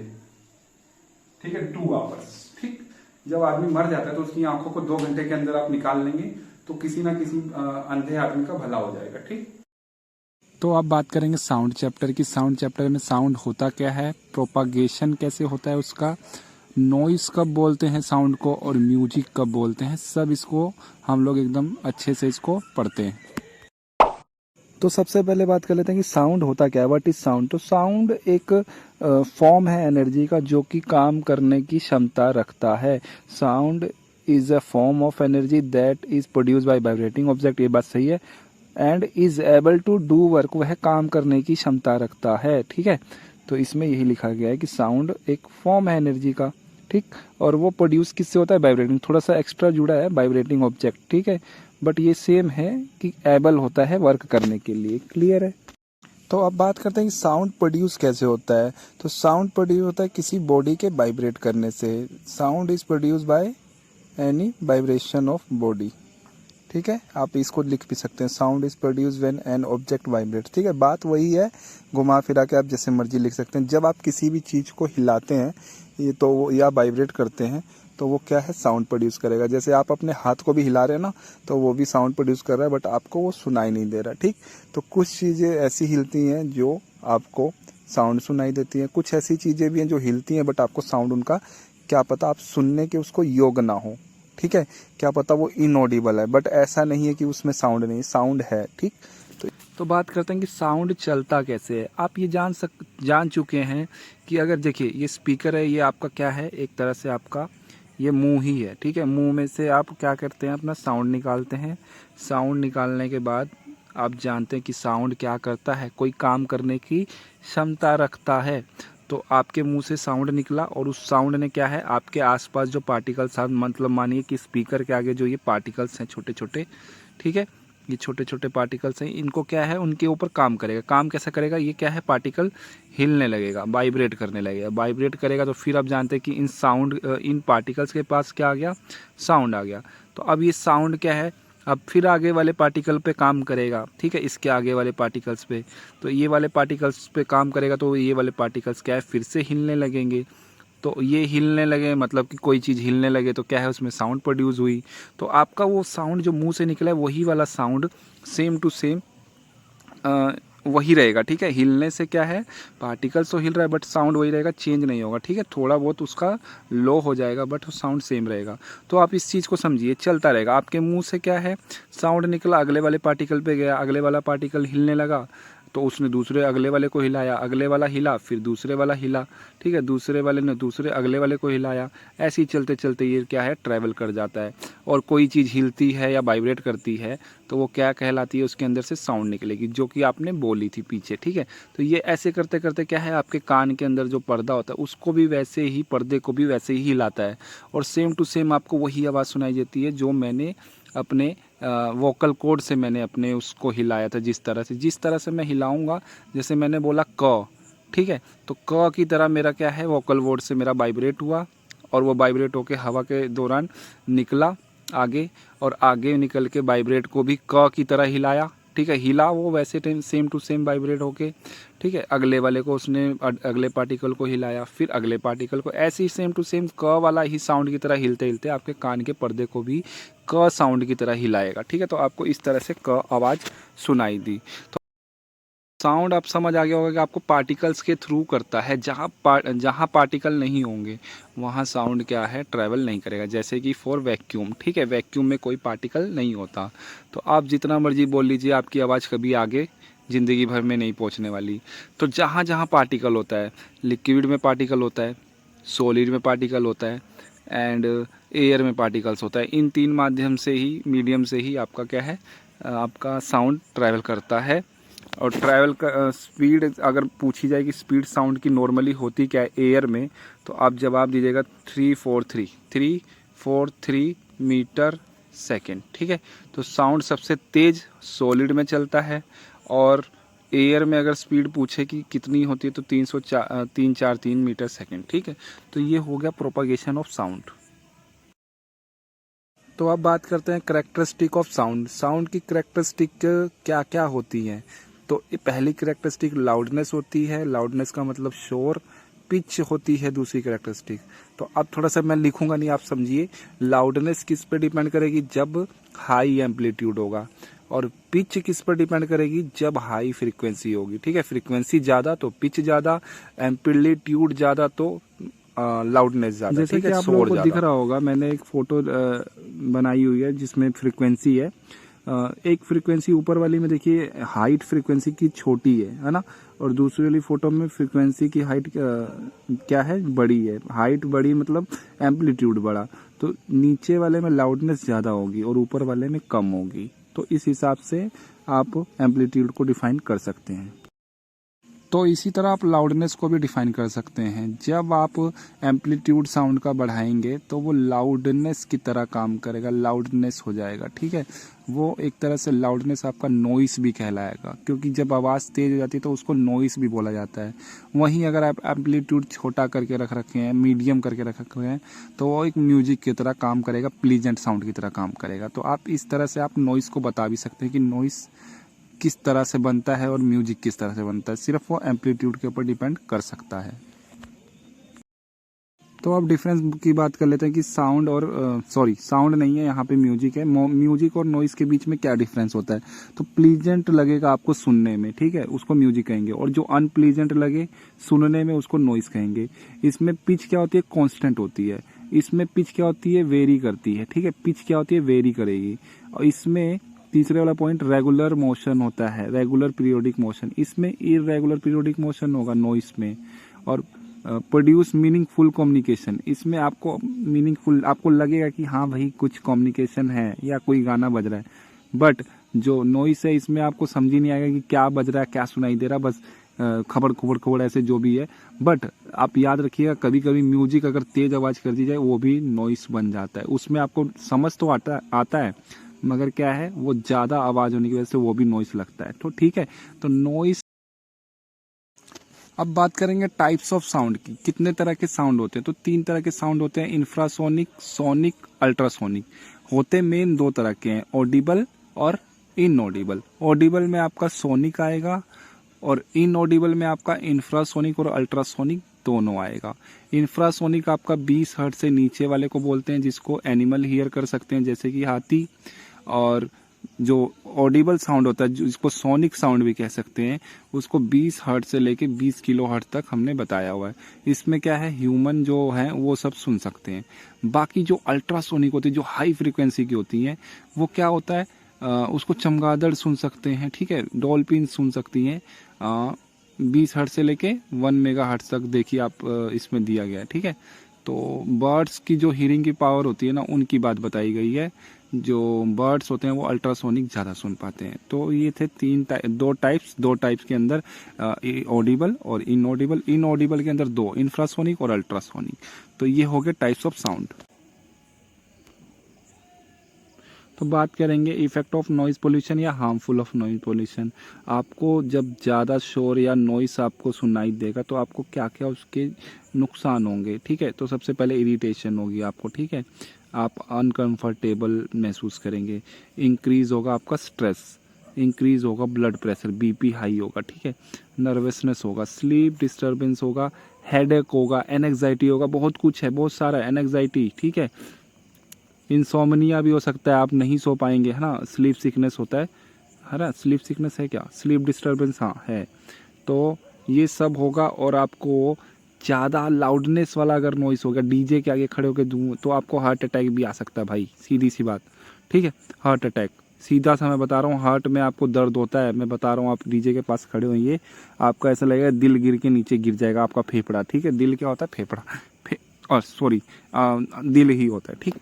ठीक है, 2 आवर्स। ठीक, जब आदमी मर जाता है तो उसकी आंखों को 2 घंटे के अंदर आप निकाल लेंगे तो किसी ना किसी अंधे आदमी का भला हो जाएगा। ठीक, तो अब बात करेंगे साउंड चैप्टर की। साउंड चैप्टर में साउंड होता क्या है, प्रोपागेशन कैसे होता है उसका, नॉइस कब बोलते हैं साउंड को, और म्यूजिक कब बोलते हैं, सब इसको हम लोग एकदम अच्छे से इसको पढ़ते हैं। तो सबसे पहले बात कर लेते हैं कि साउंड होता क्या है, व्हाट इज साउंड। तो साउंड एक फॉर्म है एनर्जी का जो कि काम करने की क्षमता रखता है। Sound is a form of energy that is produce by vibrating object, ये बात सही है। And is able to do work, वह काम करने की क्षमता रखता है। ठीक है, तो इसमें यही लिखा गया है कि साउंड एक फॉर्म है एनर्जी का। ठीक, और वो प्रोड्यूस किससे होता है, वाइब्रेटिंग, थोड़ा सा एक्स्ट्रा जुड़ा है वाइब्रेटिंग ऑब्जेक्ट। ठीक है, बट ये सेम है कि एबल होता है वर्क करने के लिए। क्लियर है। तो अब बात करते हैं कि साउंड प्रोड्यूस कैसे होता है। तो साउंड प्रोड्यूस होता है किसी बॉडी के वाइब्रेट करने से। Sound is produce by any vibration of body. ठीक है, आप इसको लिख भी सकते हैं, sound is produce when an object vibrate. ठीक है, बात वही है, घुमा फिरा के आप जैसे मर्जी लिख सकते हैं। जब आप किसी भी चीज को हिलाते हैं ये तो वो या वाइब्रेट करते हैं तो वो क्या है, साउंड प्रोड्यूस करेगा। जैसे आप अपने हाथ को भी हिला रहे हैं ना, तो वो भी साउंड प्रोड्यूस कर रहा है, बट आपको वो सुनाई नहीं दे रहा। ठीक, तो कुछ चीजें ऐसी हिलती हैं जो आपको साउंड सुनाई देती हैं, कुछ ऐसी चीजें भी हैं जो हिलती हैं बट आपको साउंड उनका क्या पता आप सुनने के उसको योग ना हो। ठीक है, क्या पता वो इनऑडिबल है, बट ऐसा नहीं है कि उसमें साउंड नहीं, साउंड है। ठीक, तो बात करते हैं कि साउंड चलता कैसे है। आप ये जान चुके हैं कि अगर देखिए ये स्पीकर है, ये आपका क्या है, एक तरह से आपका ये मुंह ही है, ठीक है। मुंह में से आप क्या करते हैं, अपना साउंड निकालते हैं। साउंड निकालने के बाद आप जानते हैं कि साउंड क्या करता है, कोई काम करने की क्षमता रखता है। तो आपके मुंह से साउंड निकला और उस साउंड ने क्या है, आपके आसपास जो पार्टिकल्स, आप मतलब मानिए कि स्पीकर के आगे जो ये पार्टिकल्स हैं छोटे छोटे, ठीक है, ये छोटे छोटे पार्टिकल्स हैं, इनको क्या है, उनके ऊपर काम करेगा। काम कैसा करेगा, ये क्या है, पार्टिकल हिलने लगेगा, वाइब्रेट करने लगेगा। वाइब्रेट करेगा तो फिर आप जानते हैं कि इन पार्टिकल्स के पास क्या आ गया, साउंड आ गया। तो अब ये साउंड क्या है, अब फिर आगे वाले पार्टिकल पे काम करेगा, ठीक है, इसके आगे वाले पार्टिकल्स पे। तो ये वाले पार्टिकल्स पे काम करेगा तो ये वाले पार्टिकल्स क्या है, फिर से हिलने लगेंगे। तो ये हिलने लगे मतलब कि कोई चीज़ हिलने लगे तो क्या है, उसमें साउंड प्रोड्यूस हुई। तो आपका वो साउंड जो मुंह से निकला है वही वाला साउंड सेम टू सेम वही रहेगा, ठीक है। हिलने से क्या है, पार्टिकल्स तो हिल रहा है बट साउंड वही रहेगा, चेंज नहीं होगा, ठीक है। थोड़ा बहुत उसका लो हो जाएगा बट साउंड सेम रहेगा। तो आप इस चीज़ को समझिए, चलता रहेगा। आपके मुंह से क्या है, साउंड निकला, अगले वाले पार्टिकल पे गया, अगले वाला पार्टिकल हिलने लगा तो उसने दूसरे अगले वाले को हिलाया, अगले वाला हिला, फिर दूसरे वाला हिला, ठीक है, दूसरे वाले ने दूसरे अगले वाले को हिलाया। ऐसे ही चलते चलते ये क्या है, ट्रैवल कर जाता है। और कोई चीज़ हिलती है या वाइब्रेट करती है तो वो क्या कहलाती है, उसके अंदर से साउंड निकलेगी जो कि आपने बोली थी पीछे, ठीक है। तो ये ऐसे करते करते क्या है, आपके कान के अंदर जो पर्दा होता है उसको भी वैसे ही, पर्दे को भी वैसे ही हिलाता है और सेम टू सेम आपको वही आवाज़ सुनाई देती है जो मैंने अपने वोकल कोड से मैंने अपने उसको हिलाया था। जिस तरह से मैं हिलाऊंगा, जैसे मैंने बोला क, ठीक है, तो क की तरह मेरा क्या है, वोकल कोड से मेरा वाइब्रेट हुआ और वो वाइब्रेट होके हवा के दौरान निकला आगे, और आगे निकल के वाइब्रेट को भी क की तरह हिलाया, ठीक है। हिला वो वैसे सेम टू सेम वाइब्रेट होके, ठीक है। अगले वाले को उसने अगले पार्टिकल को हिलाया, फिर अगले पार्टिकल को, ऐसे ही सेम टू सेम क वाला ही साउंड की तरह हिलते हिलते आपके कान के पर्दे को भी क साउंड की तरह हिलाएगा, ठीक है। तो आपको इस तरह से क आवाज़ सुनाई दी। तो साउंड आप समझ आ गया होगा कि आपको पार्टिकल्स के थ्रू करता है। जहाँ पार्टिकल नहीं होंगे वहाँ साउंड क्या है, ट्रैवल नहीं करेगा। जैसे कि फॉर वैक्यूम, ठीक है, वैक्यूम में कोई पार्टिकल नहीं होता। तो आप जितना मर्जी बोल लीजिए, आपकी आवाज़ कभी आगे ज़िंदगी भर में नहीं पहुँचने वाली। तो जहाँ जहाँ पार्टिकल होता है, लिक्विड में पार्टिकल होता है, सॉलिड में पार्टिकल होता है एंड एयर में पार्टिकल्स होता है, इन तीन माध्यम से ही, मीडियम से ही आपका क्या है, आपका साउंड ट्रैवल करता है। और ट्रैवल का स्पीड अगर पूछी जाए कि स्पीड साउंड की नॉर्मली होती क्या है एयर में, तो आप जवाब दीजिएगा 343 मीटर सेकेंड, ठीक है। तो साउंड सबसे तेज़ सॉलिड में चलता है और एयर में अगर स्पीड पूछे कि कितनी होती है तो 343 मीटर सेकेंड, ठीक है। तो ये हो गया प्रोपागेशन ऑफ साउंड। तो अब बात करते हैं करेक्टरिस्टिक ऑफ साउंड। साउंड की करेक्टरिस्टिक क्या क्या होती हैं। तो पहली करेक्टरिस्टिक लाउडनेस होती है, लाउडनेस का मतलब शोर। पिच होती है दूसरी करेक्टरिस्टिक। तो अब थोड़ा सा मैं लिखूंगा नहीं, आप समझिए। लाउडनेस किस पे डिपेंड करेगी, जब हाई एम्पलीट्यूड होगा, और पिच किस पर डिपेंड करेगी, जब हाई फ्रीक्वेंसी होगी, ठीक है। फ्रीक्वेंसी ज़्यादा तो पिच ज़्यादा, एम्पलीट्यूड ज़्यादा तो लाउडनेस ज़्यादा। जैसे कि आप लोगों को दिख रहा होगा, मैंने एक फोटो बनाई हुई है जिसमें फ्रीक्वेंसी है। एक फ्रीक्वेंसी ऊपर वाली में देखिए हाइट फ्रीक्वेंसी की छोटी है ना, और दूसरी वाली फोटो में फ्रीक्वेंसी की हाइट क्या है, बड़ी है। हाइट बड़ी मतलब एम्पलीट्यूड बड़ा, तो नीचे वाले में लाउडनेस ज़्यादा होगी और ऊपर वाले में कम होगी। तो इस हिसाब से आप एम्पलीट्यूड को डिफाइन कर सकते हैं। तो इसी तरह आप लाउडनेस को भी डिफाइन कर सकते हैं। जब आप एम्पलीट्यूड साउंड का बढ़ाएंगे तो वो लाउडनेस की तरह काम करेगा, लाउडनेस हो जाएगा, ठीक है। वो एक तरह से लाउडनेस आपका नॉइस भी कहलाएगा, क्योंकि जब आवाज़ तेज हो जाती है तो उसको नॉइस भी बोला जाता है। वहीं अगर आप एम्पलीट्यूड छोटा करके रख रखे हैं, मीडियम करके रख रखे हैं, तो वो एक म्यूजिक की तरह काम करेगा, प्लीजेंट साउंड की तरह काम करेगा। तो आप इस तरह से आप नॉइस को बता भी सकते हैं कि नॉइस किस तरह से बनता है और म्यूजिक किस तरह से बनता है। सिर्फ वो एम्पलीट्यूड के ऊपर डिपेंड कर सकता है। तो अब डिफरेंस की बात कर लेते हैं कि साउंड और साउंड नहीं है, यहाँ पे म्यूजिक है। म्यूजिक और नॉइस के बीच में क्या डिफरेंस होता है। तो प्लीजेंट लगेगा आपको सुनने में, ठीक है, उसको म्यूजिक कहेंगे, और जो अनप्लीजेंट लगे सुनने में उसको नॉइस कहेंगे। इसमें पिच क्या होती है, कांस्टेंट होती है। इसमें पिच क्या होती है, वेरी करती है, ठीक है। पिच क्या होती है, वेरी करेगी। और इसमें तीसरे वाला पॉइंट रेगुलर मोशन होता है, रेगुलर पीरियोडिक मोशन। इसमें इरेगुलर पीरियोडिक मोशन होगा नॉइस में, और प्रोड्यूस मीनिंगफुल कम्युनिकेशन। इसमें आपको मीनिंगफुल आपको लगेगा कि हाँ भाई कुछ कम्युनिकेशन है या कोई गाना बज रहा है, बट जो नॉइस है इसमें आपको समझ ही नहीं आएगा कि क्या बज रहा है, क्या सुनाई दे रहा है, बस खबर खबर खबर ऐसे जो भी है। बट आप याद रखिएगा कभी कभी म्यूजिक अगर तेज आवाज कर दी जाए वो भी नॉइस बन जाता है। उसमें आपको समझ तो आता है, मगर क्या है वो ज्यादा आवाज होने की वजह से वो भी नॉइस लगता है। तो ठीक है, तो नॉइस। अब बात करेंगे टाइप्स ऑफ साउंड की, कितने तरह के साउंड होते हैं। तो 3 तरह के साउंड होते हैं, इंफ्रासोनिक, सोनिक, अल्ट्रासोनिक। होते मेन 2 तरह के हैं, ऑडिबल और इनऑडिबल। ऑडिबल में आपका सोनिक आएगा और इनऑडिबल में आपका इंफ्रासोनिक और अल्ट्रासोनिक दोनों आएगा। इंफ्रासोनिक आपका 20 हर्ट्ज से नीचे वाले को बोलते हैं, जिसको एनिमल हियर कर सकते हैं जैसे कि हाथी। और जो ऑडिबल साउंड होता है जिसको सोनिक साउंड भी कह सकते हैं, उसको 20 हर्ट्ज से लेके 20 किलो हर्ट्ज तक हमने बताया हुआ है। इसमें क्या है, ह्यूमन जो है वो सब सुन सकते हैं। बाकी जो अल्ट्रासोनिक होती है, जो हाई फ्रीक्वेंसी की होती हैं, वो क्या होता है, उसको चमगादड़ सुन सकते हैं, ठीक है, डॉल्फिन सुन सकती हैं। 20 हर्ट्ज से लेके 1 मेगा हर्ट्ज तक देखिए आप इसमें दिया गया है, ठीक है। तो बर्ड्स की जो हियरिंग की पावर होती है ना, उनकी बात बताई गई है। जो बर्ड्स होते हैं वो अल्ट्रासोनिक ज़्यादा सुन पाते हैं। तो ये थे 2 टाइप्स के अंदर, ऑडिबल और इनऑडिबल। इनऑडिबल के अंदर 2, इंफ्रासोनिक और अल्ट्रासोनिक। तो ये हो गए टाइप्स ऑफ साउंड। तो बात करेंगे इफेक्ट ऑफ नॉइज पोल्यूशन या हार्मफुल ऑफ नॉइज पोल्यूशन। आपको जब ज़्यादा शोर या नॉइस आपको सुनाई देगा तो आपको क्या क्या उसके नुकसान होंगे, ठीक है। तो सबसे पहले इरिटेशन होगी आपको, ठीक है, आप अनकंफर्टेबल महसूस करेंगे। इंक्रीज होगा आपका स्ट्रेस, इंक्रीज होगा ब्लड प्रेशर, बीपी हाई होगा, ठीक है, नर्वसनेस होगा, स्लीप डिस्टर्बेंस होगा, हेडेक होगा, एनएग्जाइटी होगा, बहुत कुछ है, बहुत सारा एनएग्जाइटी, ठीक है। इंसोमनिया भी हो सकता है, आप नहीं सो पाएंगे, है ना। स्लीप सिकनेस होता है ना, स्लीप सिकनेस है क्या, स्लीप डिस्टर्बेंस, हाँ है। तो ये सब होगा। और आपको ज़्यादा लाउडनेस वाला अगर नॉइस हो गया, डीजे के आगे खड़े होकर दूँ, तो आपको हार्ट अटैक भी आ सकता है भाई, सीधी सी बात, ठीक है। हार्ट अटैक सीधा सा मैं बता रहा हूँ, हार्ट में आपको दर्द होता है, मैं बता रहा हूँ, आप डीजे के पास खड़े होंगे, आपको ऐसा लगेगा दिल गिर के नीचे गिर जाएगा आपका फेफड़ा, ठीक है। दिल क्या होता है, फेफड़ा, और सॉरी दिल ही होता है, ठीक।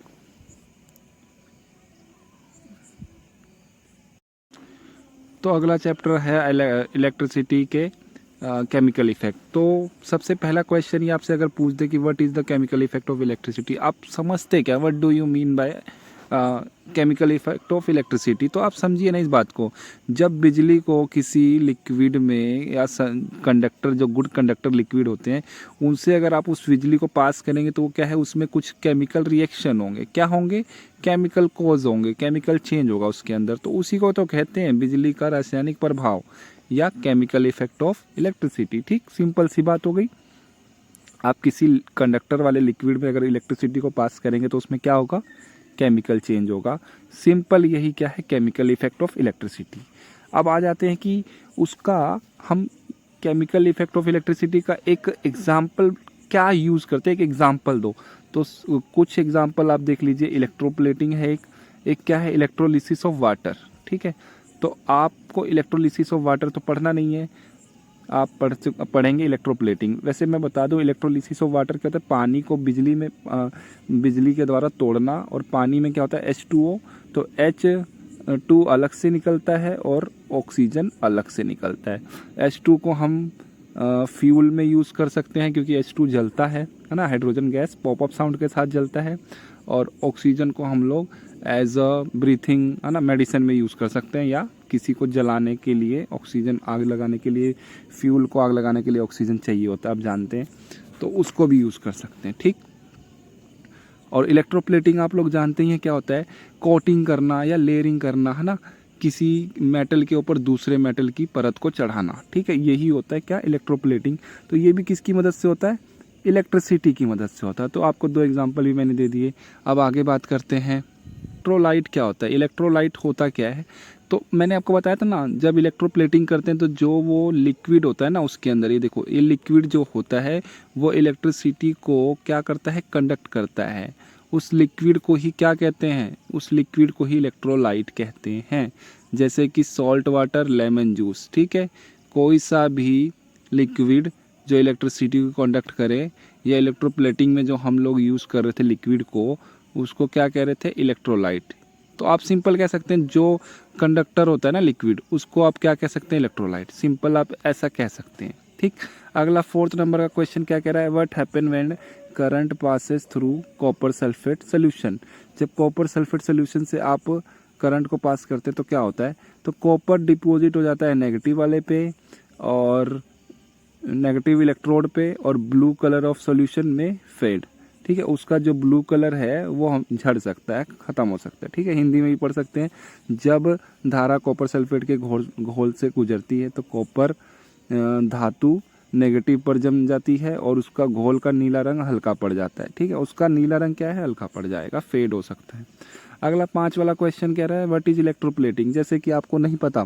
तो अगला चैप्टर है इलेक्ट्रिसिटी के केमिकल इफेक्ट। तो सबसे पहला क्वेश्चन ये आपसे अगर पूछ दे कि what is the chemical effect of electricity, आप समझते क्या, what do you mean by chemical effect of electricity. तो आप समझिए ना इस बात को, जब बिजली को किसी लिक्विड में या कंडक्टर, जो गुड कंडक्टर लिक्विड होते हैं, उनसे अगर आप उस बिजली को पास करेंगे तो वो क्या है, उसमें कुछ केमिकल रिएक्शन होंगे, क्या होंगे, केमिकल कोज होंगे, केमिकल चेंज होगा उसके अंदर। तो उसी को तो कहते हैं बिजली का रासायनिक प्रभाव या केमिकल इफेक्ट ऑफ इलेक्ट्रिसिटी, ठीक। सिंपल सी बात हो गई। आप किसी कंडक्टर वाले लिक्विड में अगर इलेक्ट्रिसिटी को पास करेंगे तो उसमें क्या होगा, केमिकल चेंज होगा। सिंपल यही क्या है, केमिकल इफेक्ट ऑफ इलेक्ट्रिसिटी। अब आ जाते हैं कि उसका हम केमिकल इफेक्ट ऑफ इलेक्ट्रिसिटी का एक एग्जाम्पल क्या यूज़ करते हैं, एक एग्जाम्पल दो। तो कुछ एग्जाम्पल आप देख लीजिए, इलेक्ट्रोप्लेटिंग है एक क्या है, इलेक्ट्रोलिसिस ऑफ वाटर, ठीक है। तो आपको इलेक्ट्रोलिसिस ऑफ वाटर तो पढ़ना नहीं है, आप पढ़ेंगे इलेक्ट्रोप्लेटिंग। वैसे मैं बता दूं, इलेक्ट्रोलिसिस ऑफ वाटर क्या होता है, पानी को बिजली के द्वारा तोड़ना। और पानी में क्या होता है, H2O, तो H2 अलग से निकलता है और ऑक्सीजन अलग से निकलता है। H2 को हम फ्यूल में यूज़ कर सकते हैं क्योंकि H2 जलता है ना, हाइड्रोजन गैस पॉपअप साउंड के साथ जलता है। और ऑक्सीजन को हम लोग एज अ ब्रीथिंग, है ना, मेडिसिन में यूज़ कर सकते हैं, या किसी को जलाने के लिए, ऑक्सीजन आग लगाने के लिए, फ्यूल को आग लगाने के लिए ऑक्सीजन चाहिए होता है, आप जानते हैं, तो उसको भी यूज़ कर सकते हैं, ठीक। और इलेक्ट्रोप्लेटिंग आप लोग जानते ही हैं क्या होता है, कोटिंग करना या लेयरिंग करना, है ना, किसी मेटल के ऊपर दूसरे मेटल की परत को चढ़ाना, ठीक है, यही होता है क्या, इलेक्ट्रोप्लेटिंग। तो ये भी किसकी मदद से होता है, इलेक्ट्रिसिटी की मदद से होता है। तो आपको 2 एग्जाम्पल भी मैंने दे दिए। अब आगे बात करते हैं, इलेक्ट्रोलाइट क्या होता है। इलेक्ट्रोलाइट होता क्या है, तो मैंने आपको बताया था ना, जब इलेक्ट्रोप्लेटिंग करते हैं तो जो वो लिक्विड होता है ना, उसके अंदर ये देखो, ये लिक्विड जो होता है वो इलेक्ट्रिसिटी को क्या करता है, कंडक्ट करता है। उस लिक्विड को ही क्या कहते हैं, उस लिक्विड को ही इलेक्ट्रोलाइट कहते हैं। जैसे कि सॉल्ट वाटर, लेमन जूस, ठीक है, कोई सा भी लिक्विड जो इलेक्ट्रिसिटी को कंडक्ट करे, या इलेक्ट्रोप्लेटिंग में जो हम लोग यूज़ कर रहे थे लिक्विड को, उसको क्या कह रहे थे, इलेक्ट्रोलाइट। तो आप सिंपल कह सकते हैं जो कंडक्टर होता है ना लिक्विड, उसको आप क्या कह सकते हैं, इलेक्ट्रोलाइट। सिंपल आप ऐसा कह सकते हैं, ठीक। अगला 4th नंबर का क्वेश्चन क्या कह रहा है, what happen when current passes through copper sulphate solution. जब कॉपर सल्फेट सोल्यूशन से आप करंट को पास करते हैं तो क्या होता है, तो कॉपर डिपॉजिट हो जाता है नेगेटिव वाले पे, और नेगेटिव इलेक्ट्रोड पे, और ब्लू कलर ऑफ सॉल्यूशन में फेड, ठीक है। उसका जो ब्लू कलर है वो हम झड़ सकता है, ख़त्म हो सकता है, ठीक है। हिंदी में भी पढ़ सकते हैं, जब धारा कॉपर सल्फेट के घोल से गुजरती है तो कॉपर धातु नेगेटिव पर जम जाती है और उसका घोल का नीला रंग हल्का पड़ जाता है, ठीक है। उसका नीला रंग क्या है, हल्का पड़ जाएगा, फेड हो सकता है। अगला 5 वाला क्वेश्चन कह रहा है व्हाट इज इलेक्ट्रोप्लेटिंग। जैसे कि आपको नहीं पता,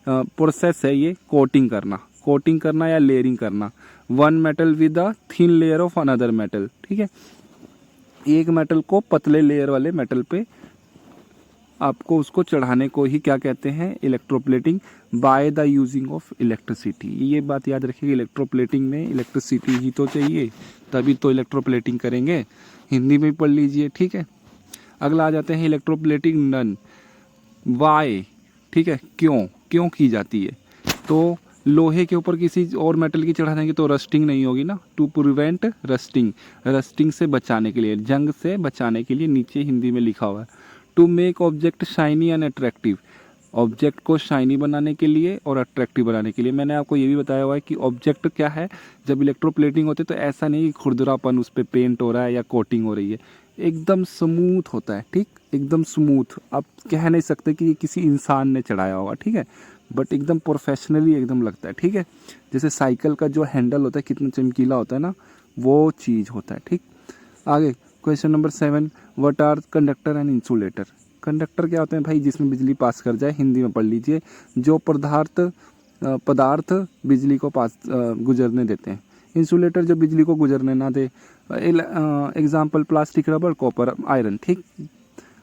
प्रोसेस है ये कोटिंग करना या लेयरिंग करना, one metal with a thin layer of another metal, ठीक है। एक मेटल को पतले लेयर वाले मेटल पे आपको उसको चढ़ाने को ही क्या कहते हैं, electroplating by the using of electricity. ये बात याद रखिए, इलेक्ट्रोप्लेटिंग में इलेक्ट्रिसिटी ही तो चाहिए, तभी तो इलेक्ट्रोप्लेटिंग करेंगे। हिंदी में पढ़ लीजिए, ठीक है। अगला आ जाते हैं इलेक्ट्रोप्लेटिंग नन, वाई, ठीक है, क्यों की जाती है। तो लोहे के ऊपर किसी और मेटल की चढ़ा देंगे तो रस्टिंग नहीं होगी ना, टू प्रिवेंट रस्टिंग से बचाने के लिए, जंग से बचाने के लिए, नीचे हिंदी में लिखा हुआ है। To make object shiny and attractive, object को शाइनी बनाने के लिए और अट्रैक्टिव बनाने के लिए। मैंने आपको ये भी बताया हुआ है कि ऑब्जेक्ट क्या है, जब इलेक्ट्रोप्लेटिंग होती है तो ऐसा नहीं कि खुरदरापन उस पर पेंट हो रहा है या कोटिंग हो रही है, एकदम स्मूथ होता है, ठीक, एकदम स्मूथ। आप कह नहीं सकते कि ये किसी इंसान ने चढ़ाया होगा, ठीक है, बट एकदम प्रोफेशनली एकदम लगता है, ठीक है। जैसे साइकिल का जो हैंडल होता है कितना चमकीला होता है ना, वो चीज़ होता है, ठीक। आगे question number 7, what are conductor and insulator. Conductor क्या होते हैं भाई, जिसमें बिजली पास कर जाए, हिंदी में पढ़ लीजिए, जो पदार्थ बिजली को पास गुजरने देते हैं। इंसुलेटर जो बिजली को गुजरने ना दे, example plastic, rubber, copper, iron, ठीक।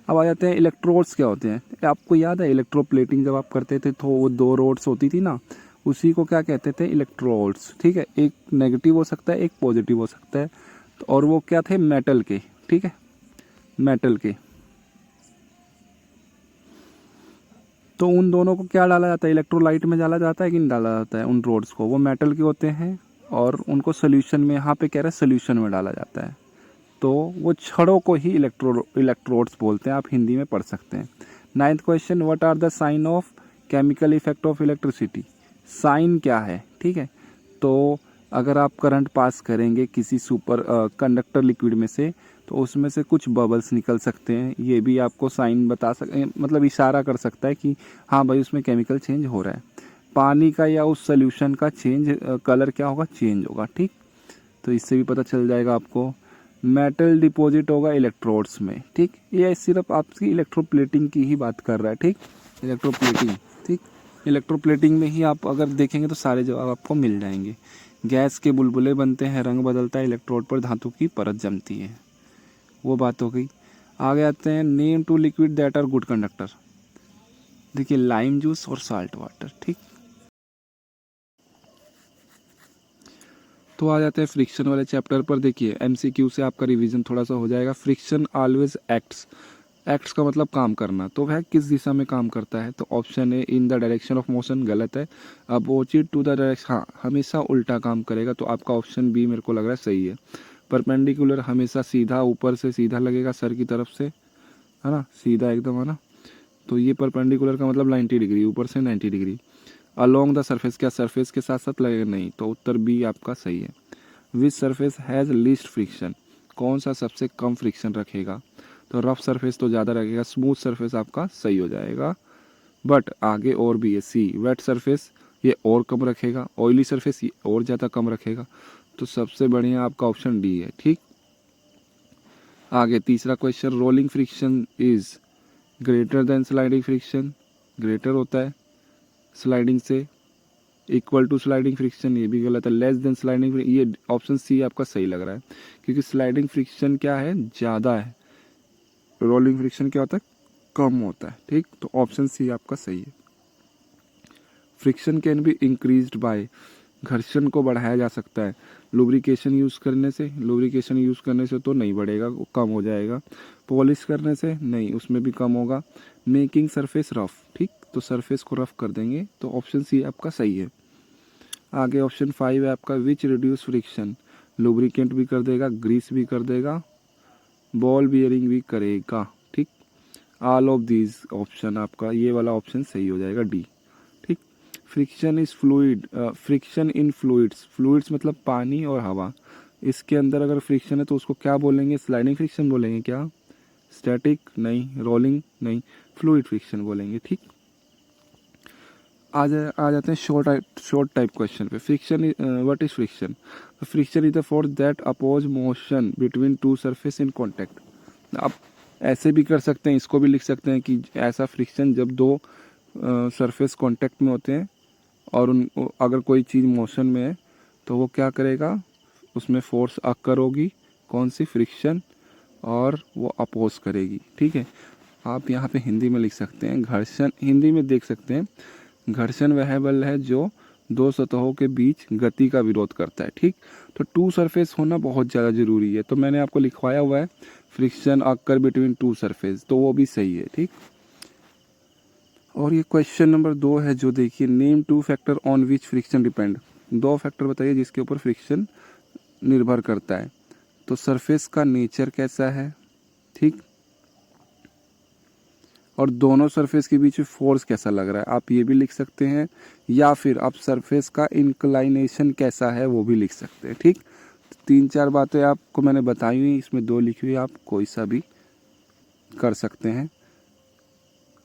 अब आ जाते हैं इलेक्ट्रोड्स क्या होते हैं। आपको याद है इलेक्ट्रोप्लेटिंग जब आप करते थे तो वो 2 रोड्स होती थी ना, उसी को क्या कहते थे, इलेक्ट्रोड्स, ठीक है। एक नेगेटिव हो सकता है, एक पॉजिटिव हो सकता है, और वो क्या थे, मेटल के, ठीक है, मेटल के। तो उन दोनों को क्या डाला जाता है, इलेक्ट्रोलाइट में डाला जाता है कि नहीं डाला जाता है, उन रोड्स को, वो मेटल के होते हैं और उनको सोल्यूशन में, यहाँ पे कह रहे हैं सोल्यूशन में डाला जाता है, तो वो छड़ों को ही इलेक्ट्रोड्स बोलते हैं, आप हिंदी में पढ़ सकते हैं। 9th question, what are the sign of chemical effect of electricity. Sign क्या है, ठीक है। तो अगर आप करंट पास करेंगे किसी सुपर कंडक्टर लिक्विड में से, तो उसमें से कुछ बबल्स निकल सकते हैं, ये भी आपको साइन बता सकते, मतलब इशारा कर सकता है कि हाँ भाई उसमें केमिकल चेंज हो रहा है। पानी का या उस सोल्यूशन का कलर क्या होगा, चेंज होगा, ठीक। तो इससे भी पता चल जाएगा आपको। मेटल डिपॉजिट होगा इलेक्ट्रोड्स में, ठीक। ये सिर्फ आपकी इलेक्ट्रोप्लेटिंग की ही बात कर रहा है, ठीक, इलेक्ट्रोप्लेटिंग, ठीक। इलेक्ट्रोप्लेटिंग में ही आप अगर देखेंगे तो सारे जवाब आपको मिल जाएंगे। गैस के बुलबुले बनते हैं, रंग बदलता है, इलेक्ट्रोड पर धातु की परत जमती है, वो बात हो गई। आगे आते हैं name to liquid that are good conductor. देखिए लाइम जूस और साल्ट वाटर, ठीक। तो आ जाते हैं फ्रिक्शन वाले चैप्टर पर। देखिए एमसीक्यू से आपका रिवीजन थोड़ा सा हो जाएगा। फ्रिक्शन ऑलवेज एक्ट्स का मतलब काम करना, तो वह किस दिशा में काम करता है, तो option A in the direction of motion, गलत है। अपोजिट टू द डायरेक्शन, हाँ हमेशा उल्टा काम करेगा, तो आपका ऑप्शन बी मेरे को लग रहा है सही है। परपेंडिकुलर हमेशा सीधा, ऊपर से सीधा लगेगा सर की तरफ से, है ना, सीधा एकदम, है ना, तो ये परपेंडिकुलर का मतलब 90 डिग्री, ऊपर से 90 डिग्री। अलोंग द सरफेस, क्या सरफेस के साथ साथ लगेगा, नहीं, तो उत्तर बी आपका सही है। विच सरफेस हैज़ लीस्ट फ्रिक्शन, कौन सा सबसे कम फ्रिक्शन रखेगा, तो रफ सरफेस तो ज़्यादा रखेगा, स्मूथ सरफेस आपका सही हो जाएगा। बट आगे और भी है, सी वेट सरफेस ये और कम रखेगा, ऑयली सरफेस ये और ज़्यादा कम रखेगा, तो सबसे बढ़िया आपका ऑप्शन डी है, ठीक। आगे तीसरा question, rolling friction is greater than sliding friction, greater होता है स्लाइडिंग से, इक्वल टू स्लाइडिंग फ्रिक्शन, ये भी गलत है, लेस देन स्लाइडिंग, ये ऑप्शन सी आपका सही लग रहा है, क्योंकि स्लाइडिंग फ्रिक्शन क्या है, ज़्यादा है, रोलिंग फ्रिक्शन क्या होता है, कम होता है, ठीक। तो ऑप्शन सी आपका सही है। Friction can be increased by, घर्षण को बढ़ाया जा सकता है लुब्रिकेशन यूज़ करने से। लुब्रिकेशन यूज़ करने से तो नहीं बढ़ेगा, वो कम हो जाएगा। पॉलिश करने से नहीं, उसमें भी कम होगा। मेकिंग सरफेस रफ, ठीक, तो सरफेस को रफ कर देंगे, तो ऑप्शन सी आपका सही है। आगे ऑप्शन 5 है आपका विच रिड्यूस फ्रिक्शन। लुब्रिकेंट भी कर देगा, ग्रीस भी कर देगा, बॉल बियरिंग भी करेगा, ठीक। ऑल ऑफ दीज ऑप्शन, आपका ये वाला ऑप्शन सही हो जाएगा, डी, ठीक। Friction is fluid, friction in fluids, fluids मतलब पानी और हवा, इसके अंदर अगर फ्रिक्शन है तो उसको क्या बोलेंगे? स्लाइडिंग फ्रिक्शन बोलेंगे क्या? स्टैटिक नहीं, रोलिंग नहीं, फ्लूइड फ्रिक्शन बोलेंगे, ठीक। आ जाते हैं शॉर्ट टाइप क्वेश्चन पे। Friction, what is friction? Friction is the force that oppose motion between two surface in contact. आप ऐसे भी कर सकते हैं, इसको भी लिख सकते हैं कि ऐसा फ्रिक्शन जब दो सरफेस कांटेक्ट में होते हैं और अगर कोई चीज़ मोशन में है तो वो क्या करेगा, उसमें फोर्स अक्कर होगी, कौन सी? फ्रिक्शन, और वो अपोज करेगी, ठीक है। आप यहाँ पे हिंदी में लिख सकते हैं घर्षण, हिंदी में देख सकते हैं घर्षण वह बल है जो दो सतहों के बीच गति का विरोध करता है, ठीक। तो टू सरफेस होना बहुत ज़्यादा ज़रूरी है, तो मैंने आपको लिखवाया हुआ है friction occur between two surface, तो वो भी सही है, ठीक। और ये क्वेश्चन नंबर 2 है जो देखिए, name two factor on which friction depend. 2 factor बताइए जिसके ऊपर फ्रिक्शन निर्भर करता है। तो सरफेस का नेचर कैसा है, ठीक, और दोनों सरफेस के बीच में फोर्स कैसा लग रहा है, आप ये भी लिख सकते हैं, या फिर आप सरफेस का इंक्लाइनेशन कैसा है वो भी लिख सकते हैं, ठीक। 3-4 बातें आपको मैंने बताई हुई, इसमें 2 लिखी हुई, आप कोई सा भी कर सकते हैं।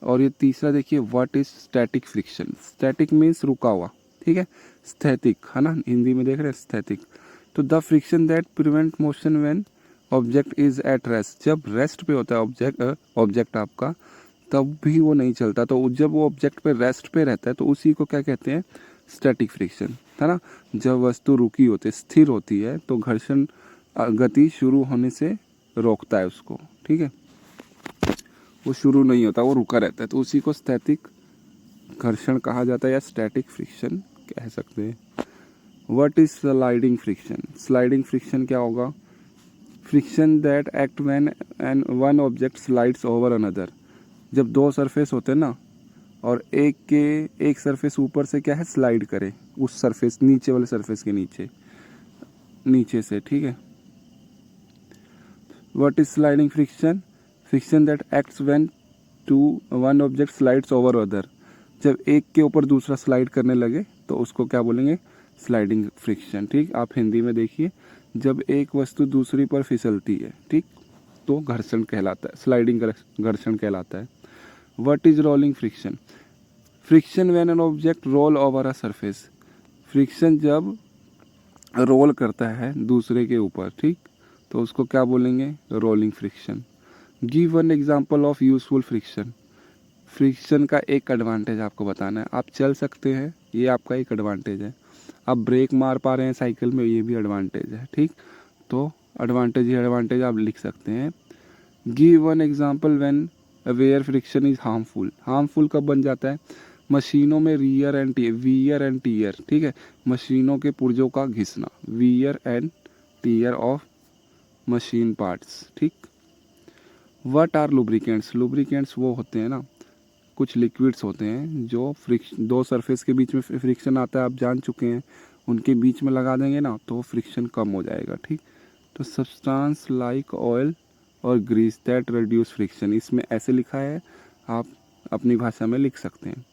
और ये तीसरा देखिए, what is static friction. Static means रुका हुआ, ठीक है। स्थैतिक है ना, हिंदी में देख रहे हैं स्थैतिक। तो the friction that prevent motion when object is at rest, जब रेस्ट पे होता है ऑब्जेक्ट आपका, तब भी वो नहीं चलता, तो जब वो ऑब्जेक्ट पे रेस्ट पे रहता है तो उसी को क्या कहते हैं? स्टैटिक फ्रिक्शन, है ना। जब वस्तु रुकी होती है, स्थिर होती है, तो घर्षण गति शुरू होने से रोकता है उसको, ठीक है। वो शुरू नहीं होता, वो रुका रहता है, तो उसी को स्थैतिक घर्षण कहा जाता है या स्टैटिक फ्रिक्शन कह सकते हैं। What is sliding friction? Sliding friction क्या होगा? Friction that act when an one object slides over another. जब 2 सरफेस होते हैं ना, और एक सरफेस ऊपर से क्या है, स्लाइड करे उस सरफेस, नीचे वाले सरफेस के नीचे से, ठीक है। What is sliding friction? Friction that acts when one object slides over other. जब एक के ऊपर दूसरा स्लाइड करने लगे तो उसको क्या बोलेंगे? स्लाइडिंग फ्रिक्शन, ठीक। आप हिंदी में देखिए, जब एक वस्तु दूसरी पर फिसलती है, ठीक, तो घर्षण कहलाता है, स्लाइडिंग घर्षण कहलाता है। What is rolling friction? Friction when an object roll over a surface. Friction जब रोल करता है दूसरे के ऊपर, ठीक, तो उसको क्या बोलेंगे? Rolling friction. Give one example of useful friction. Friction का एक एडवांटेज आपको बताना है, आप चल सकते हैं, ये आपका एक एडवांटेज है। आप ब्रेक मार पा रहे हैं साइकिल में, ये भी एडवांटेज है, ठीक। तो एडवांटेज आप लिख सकते हैं। Give one example when where friction is harmful. Harmful कब बन जाता है? मशीनों में वियर एंड टीयर, ठीक है, मशीनों के पुर्जों का घिसना, wear and tear of machine parts, ठीक। What are lubricants? लुब्रिकेंट्स वो होते हैं ना, कुछ लिक्विड्स होते हैं जो दो सरफेस के बीच में फ्रिक्शन आता है, आप जान चुके हैं, उनके बीच में लगा देंगे ना तो फ्रिक्शन कम हो जाएगा, ठीक। तो सब्सटेंस लाइक ऑयल और ग्रीस दैट रिड्यूस फ्रिक्शन, इसमें ऐसे लिखा है, आप अपनी भाषा में लिख सकते हैं।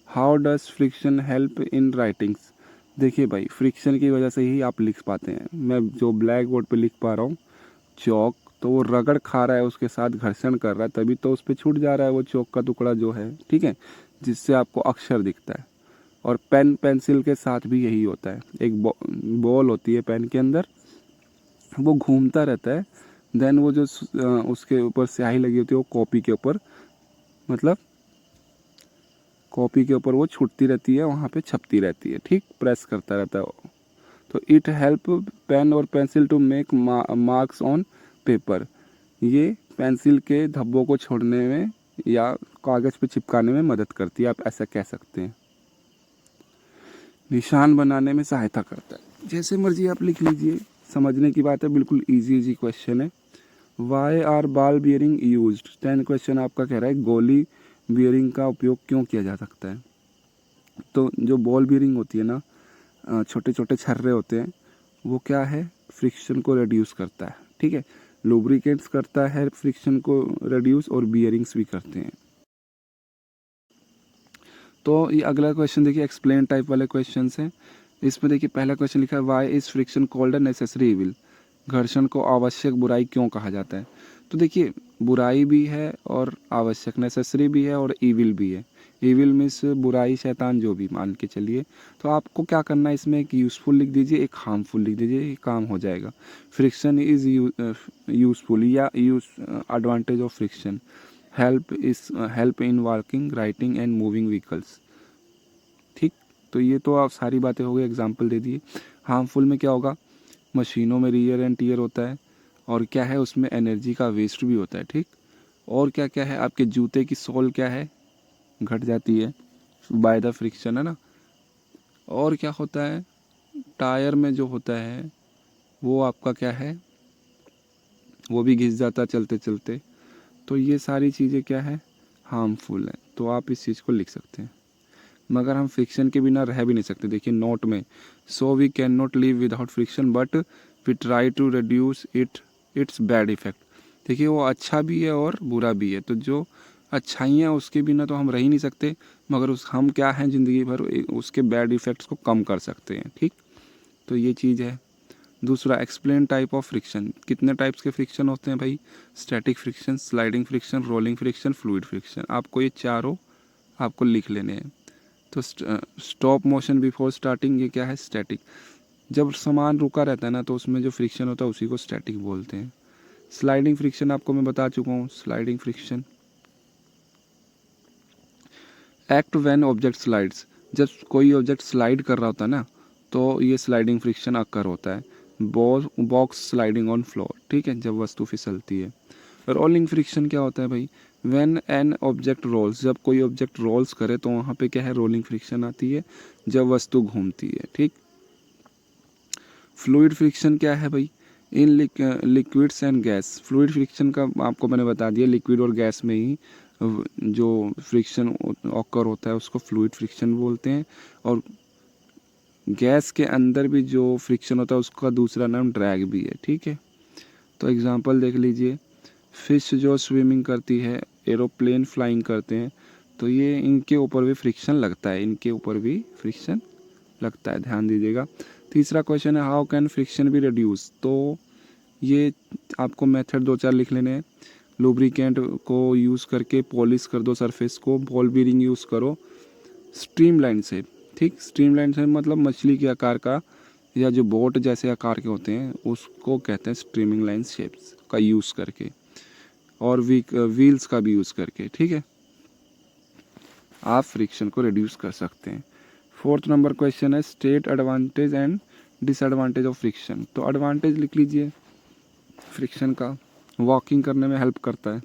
How does friction help in writings? देखिए भाई, फ्रिक्शन की वजह से ही आप लिख पाते हैं। मैं जो ब्लैक बोर्ड पे लिख पा रहा हूँ चौक, तो वो रगड़ खा रहा है, उसके साथ घर्षण कर रहा है, तभी तो उस पर छूट जा रहा है वो चौक का टुकड़ा जो है, ठीक है, जिससे आपको अक्षर दिखता है। और पेन पेंसिल के साथ भी यही होता है, एक बॉल होती है पेन के अंदर, वो घूमता रहता है, देन वो जो उसके ऊपर स्याही लगी होती है वो कॉपी के ऊपर, मतलब कॉपी के ऊपर वो छूटती रहती है, वहाँ पे छपती रहती है, ठीक, प्रेस करता रहता है वो। तो इट हेल्प पेन और pencil to make marks on paper. ये पेंसिल के धब्बों को छोड़ने में या कागज़ पे चिपकाने में मदद करती है, आप ऐसा कह सकते हैं। निशान बनाने में सहायता करता है। जैसे मर्जी आप लिख लीजिए, समझने की बात है, बिल्कुल इजी क्वेश्चन है। Why are ball bearing used? 10 question आपका कह रहा है गोली बियरिंग का उपयोग क्यों किया जा सकता है। तो जो बॉल बियरिंग होती है ना, छोटे छोटे छर्रे होते हैं, वो क्या है, फ्रिक्शन को रिड्यूस करता है। ठीक है, लुब्रिकेट्स करता है फ्रिक्शन को रिड्यूस, और बियरिंग्स भी करते हैं। तो ये अगला क्वेश्चन देखिए, एक्सप्लेन टाइप वाले क्वेश्चन हैं। इसमें देखिए पहला क्वेश्चन लिखा है why is friction called a necessary evil? घर्षण को आवश्यक बुराई क्यों कहा जाता है? तो देखिए बुराई भी है और आवश्यक, नेसेसरी भी है और ईविल भी है। ईविल मीन्स बुराई, शैतान, जो भी मान के चलिए। तो आपको क्या करना है, इसमें एक यूज़फुल लिख दीजिए, एक हार्मफुल लिख दीजिए, ये काम हो जाएगा। फ्रिक्शन इज यूज़फुल या use advantage of friction, help in walking, writing and moving vehicles. ठीक, तो ये तो आप सारी बातें हो गई, एग्जाम्पल दे दिए। हार्मफुल में क्या होगा, मशीनों में रियर एंड टीयर होता है, और क्या है उसमें एनर्जी का वेस्ट भी होता है। ठीक, और क्या क्या है, आपके जूते की सोल क्या है, घट जाती है बाय द फ्रिक्शन, है ना। और क्या होता है, टायर में जो होता है वो आपका क्या है, वो भी घिस जाता है चलते चलते। तो ये सारी चीज़ें क्या है, हार्मफुल है। तो आप इस चीज़ को लिख सकते हैं। मगर हम फ्रिक्शन के बिना रह भी नहीं सकते। देखिए नोट में, so we can not live without friction but we try to reduce its bad effect. देखिए वो अच्छा भी है और बुरा भी है। तो जो अच्छाइयाँ उसके बिना तो हम रह ही नहीं सकते, मगर हम क्या हैं ज़िंदगी भर उसके बैड इफ़ेक्ट्स को कम कर सकते हैं। ठीक, तो ये चीज़ है। दूसरा, एक्सप्लेन टाइप ऑफ फ्रिक्शन। कितने टाइप्स के फ्रिक्शन होते हैं भाई, static friction, sliding friction, rolling friction, fluid friction. आपको ये चारों आपको लिख लेने हैं। तो स्टॉप मोशन बिफोर स्टार्टिंग, ये क्या है, स्टैटिक। जब सामान रुका रहता है ना, तो उसमें जो फ्रिक्शन होता है उसी को स्टैटिक बोलते हैं। स्लाइडिंग फ्रिक्शन आपको मैं बता चुका हूँ। Sliding friction, act when object slides, जब कोई ऑब्जेक्ट स्लाइड कर रहा होता है ना, तो ये स्लाइडिंग फ्रिक्शन अकर होता है। बॉक्स स्लाइडिंग ऑन फ्लोर, ठीक है, जब वस्तु फिसलती है। रोलिंग फ्रिक्शन क्या होता है भाई, व्हेन एन ऑब्जेक्ट रोल्स, जब कोई ऑब्जेक्ट रोल्स करे तो वहाँ पे क्या है, रोलिंग फ्रिक्शन आती है, जब वस्तु घूमती है। ठीक, फ्लूइड फ्रिक्शन क्या है भाई, in liquids and gas. Fluid friction का आपको मैंने बता दिया, लिक्विड और गैस में ही जो फ्रिक्शन ऑकर होता है उसको फ्लूइड फ्रिक्शन बोलते हैं। और गैस के अंदर भी जो फ्रिक्शन होता है उसका दूसरा नाम ड्रैग भी है। ठीक है, तो एग्जांपल देख लीजिए, फिश जो स्विमिंग करती है, एरोप्लेन फ्लाइंग करते हैं, तो ये इनके ऊपर भी फ्रिक्शन लगता है, इनके ऊपर भी फ्रिक्शन लगता है, ध्यान दीजिएगा। तीसरा क्वेश्चन है how can friction be reduce. तो ये आपको मेथड 2-4 लिख लेने हैं। लुब्रिकेंट को यूज़ करके पॉलिश कर दो सरफेस को, बॉल बीरिंग यूज़ करो, स्ट्रीमलाइन से। ठीक, स्ट्रीमलाइन से मतलब मछली के आकार का या जो बोट जैसे आकार के होते हैं उसको कहते हैं स्ट्रीमिंग लाइन शेप्स का यूज़ करके, और व्हील्स का भी यूज़ करके। ठीक है, आप फ्रिक्शन को रिड्यूस कर सकते हैं। 4th नंबर क्वेश्चन है state advantage and disadvantage of friction. तो एडवांटेज लिख लीजिए फ्रिक्शन का, वॉकिंग करने में हेल्प करता है,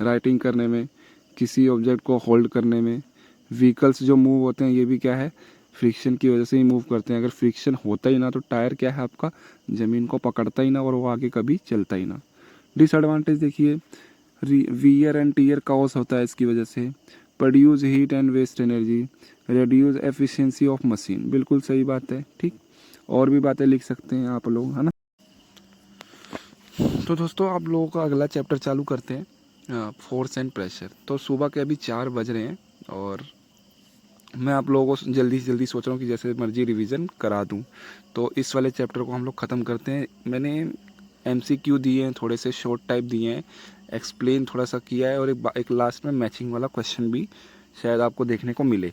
राइटिंग करने में, किसी ऑब्जेक्ट को होल्ड करने में, व्हीकल्स जो मूव होते हैं ये भी क्या है, फ्रिक्शन की वजह से ही मूव करते हैं। अगर फ्रिक्शन होता ही ना तो टायर क्या है आपका, ज़मीन को पकड़ता ही ना और वो आगे कभी चलता ही ना। डिसएडवांटेज देखिए, वियर एंड टीयर कॉज होता है इसकी वजह से, produce heat and waste energy, reduce efficiency of machine. बिल्कुल सही बात है। ठीक, और भी बातें लिख सकते हैं आप लोग, है ना। तो दोस्तों आप लोगों का अगला चैप्टर चालू करते हैं, फोर्स एंड प्रेशर। तो सुबह के अभी 4 बज रहे हैं और मैं आप लोगों को जल्दी से जल्दी सोच रहा हूँ कि जैसे मर्जी रिवीजन करा दूँ। तो इस वाले चैप्टर को हम लोग ख़त्म करते हैं। मैंने MCQ दिए हैं, थोड़े से शॉर्ट टाइप दिए हैं, एक्सप्लेन थोड़ा सा किया है, और एक लास्ट में मैचिंग वाला क्वेश्चन भी शायद आपको देखने को मिले।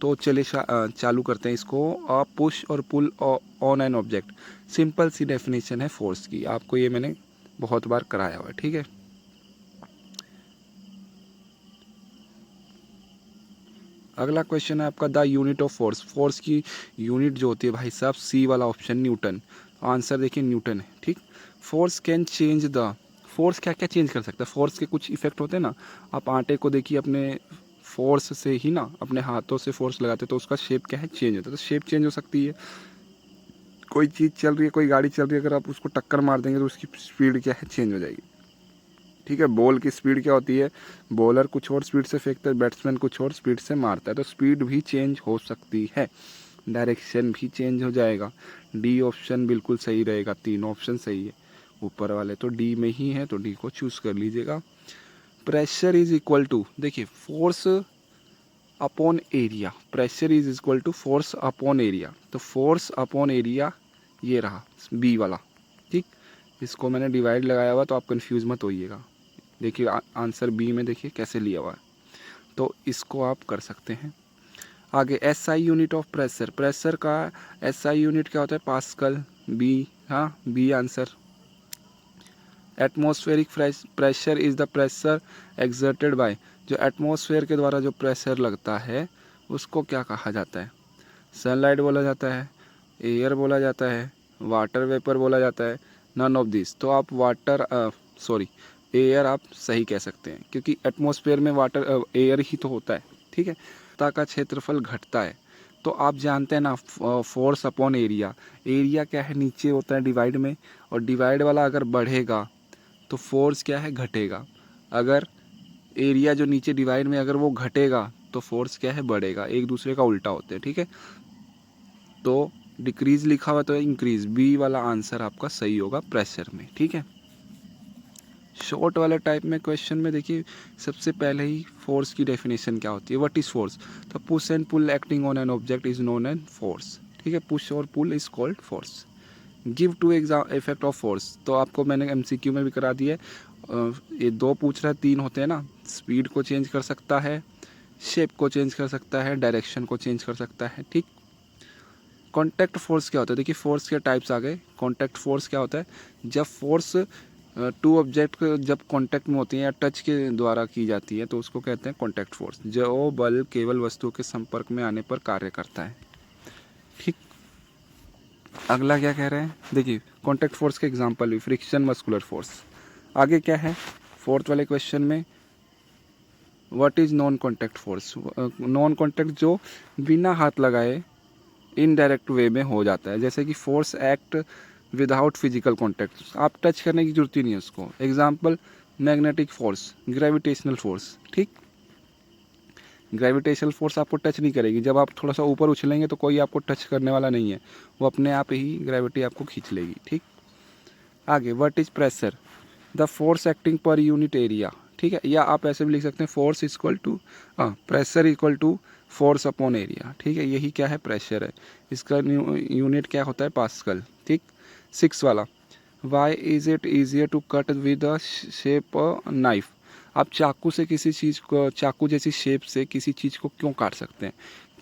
तो चलिए चालू करते हैं इसको। पुश और pull on an object, simple सी डेफिनेशन है फोर्स की, आपको ये मैंने बहुत बार कराया हुआ है। ठीक है, अगला क्वेश्चन है आपका the unit of force. Force की यूनिट जो होती है भाई साहब, सी वाला ऑप्शन, न्यूटन। आंसर देखिए न्यूटन है। ठीक, force can change the, force क्या क्या चेंज कर सकता है, फोर्स के कुछ इफेक्ट होते हैं ना। आप आटे को देखिए अपने फोर्स से ही ना, अपने हाथों से फोर्स लगाते तो उसका शेप क्या है, चेंज होता है। तो शेप चेंज हो सकती है। कोई चीज़ चल रही है, कोई गाड़ी चल रही है, अगर आप उसको टक्कर मार देंगे तो उसकी स्पीड क्या है, चेंज हो जाएगी। ठीक है, बॉल की स्पीड क्या होती है, बॉलर कुछ और स्पीड से फेंकता है, बैट्समैन कुछ और स्पीड से मारता है, तो स्पीड भी चेंज हो सकती है, डायरेक्शन भी चेंज हो जाएगा। डी ऑप्शन बिल्कुल सही रहेगा, तीनों ऑप्शन सही है ऊपर वाले, तो डी में ही है, तो डी को चूज कर लीजिएगा। प्रेशर इज इक्वल टू, देखिए force upon area, pressure is equal to force upon area, तो फोर्स अपॉन एरिया ये रहा बी वाला। ठीक, इसको मैंने डिवाइड लगाया हुआ, तो आप कंफ्यूज मत होइएगा। देखिए आंसर बी में देखिए कैसे लिया हुआ है, तो इसको आप कर सकते हैं। आगे SI unit of pressure, pressure का एसआई यूनिट क्या होता है, पास्कल, बी, हाँ B answer. Atmospheric pressure is the pressure exerted by, जो एटमॉस्फेयर के द्वारा जो प्रेशर लगता है उसको क्या कहा जाता है, सनलाइट बोला जाता है, एयर बोला जाता है, वाटर वेपर बोला जाता है, नन ऑफ दिस। तो आप वाटर एयर आप सही कह सकते हैं, क्योंकि एटमॉस्फेयर में वाटर एयर ही तो होता है। ठीक है, सतह का क्षेत्रफल घटता है, तो आप जानते हैं ना फोर्स अपॉन एरिया, एरिया क्या है, नीचे होता है डिवाइड में, और डिवाइड वाला अगर बढ़ेगा तो फोर्स क्या है, घटेगा। अगर एरिया जो नीचे डिवाइड में अगर वो घटेगा तो फोर्स क्या है, बढ़ेगा, एक दूसरे का उल्टा होते हैं। ठीक है, तो डिक्रीज लिखा हुआ तो इंक्रीज, बी वाला आंसर आपका सही होगा प्रेशर में। ठीक है, शॉर्ट वाले टाइप में क्वेश्चन में देखिए सबसे पहले ही फोर्स की डेफिनेशन क्या होती है, व्हाट इज फोर्स, तो push and pull acting on an object is known an force. ठीक है, पुश और pull is called force. Give two effect of force, तो आपको मैंने एमसीक्यू में भी करा दिया है, ये दो पूछ रहा है, तीन होते हैं ना, स्पीड को चेंज कर सकता है, शेप को चेंज कर सकता है, डायरेक्शन को चेंज कर सकता है। ठीक, कॉन्टैक्ट फोर्स क्या होता है, देखिए फोर्स के टाइप्स आ गए। कॉन्टैक्ट फोर्स क्या होता है, जब फोर्स टू ऑब्जेक्ट जब कांटेक्ट में होती है या टच के द्वारा की जाती है तो उसको कहते हैं कांटेक्ट फोर्स, जो बल केवल वस्तु के संपर्क में आने पर कार्य करता है। ठीक, अगला क्या कह रहे हैं, देखिए कांटेक्ट फोर्स के एग्जांपल भी, फ्रिक्शन, मस्कुलर फोर्स। आगे क्या है फोर्थ वाले क्वेश्चन में, what is non contact force, non contact जो बिना हाथ लगाए इनडायरेक्ट वे में हो जाता है, जैसे कि force act without physical contact, आप टच करने की जरूरत ही नहीं है उसको। Example magnetic force, gravitational force. ठीक, ग्रेविटेशनल फोर्स आपको टच नहीं करेगी, जब आप थोड़ा सा ऊपर उछलेंगे तो कोई आपको टच करने वाला नहीं है, वो अपने आप ही ग्रेविटी आपको खींच लेगी। ठीक, आगे what is pressure, the force acting per unit area. ठीक है, या आप ऐसे भी लिख सकते हैं force equal to pressure equal to force upon area. ठीक है, यही क्या है, प्रेशर है, इसका यूनिट क्या होता है, पास्कल। ठीक, 6 वाला, why is it easier to cut with a sharp knife, आप चाकू से किसी चीज़ को, चाकू जैसी शेप से किसी चीज़ को क्यों काट सकते हैं,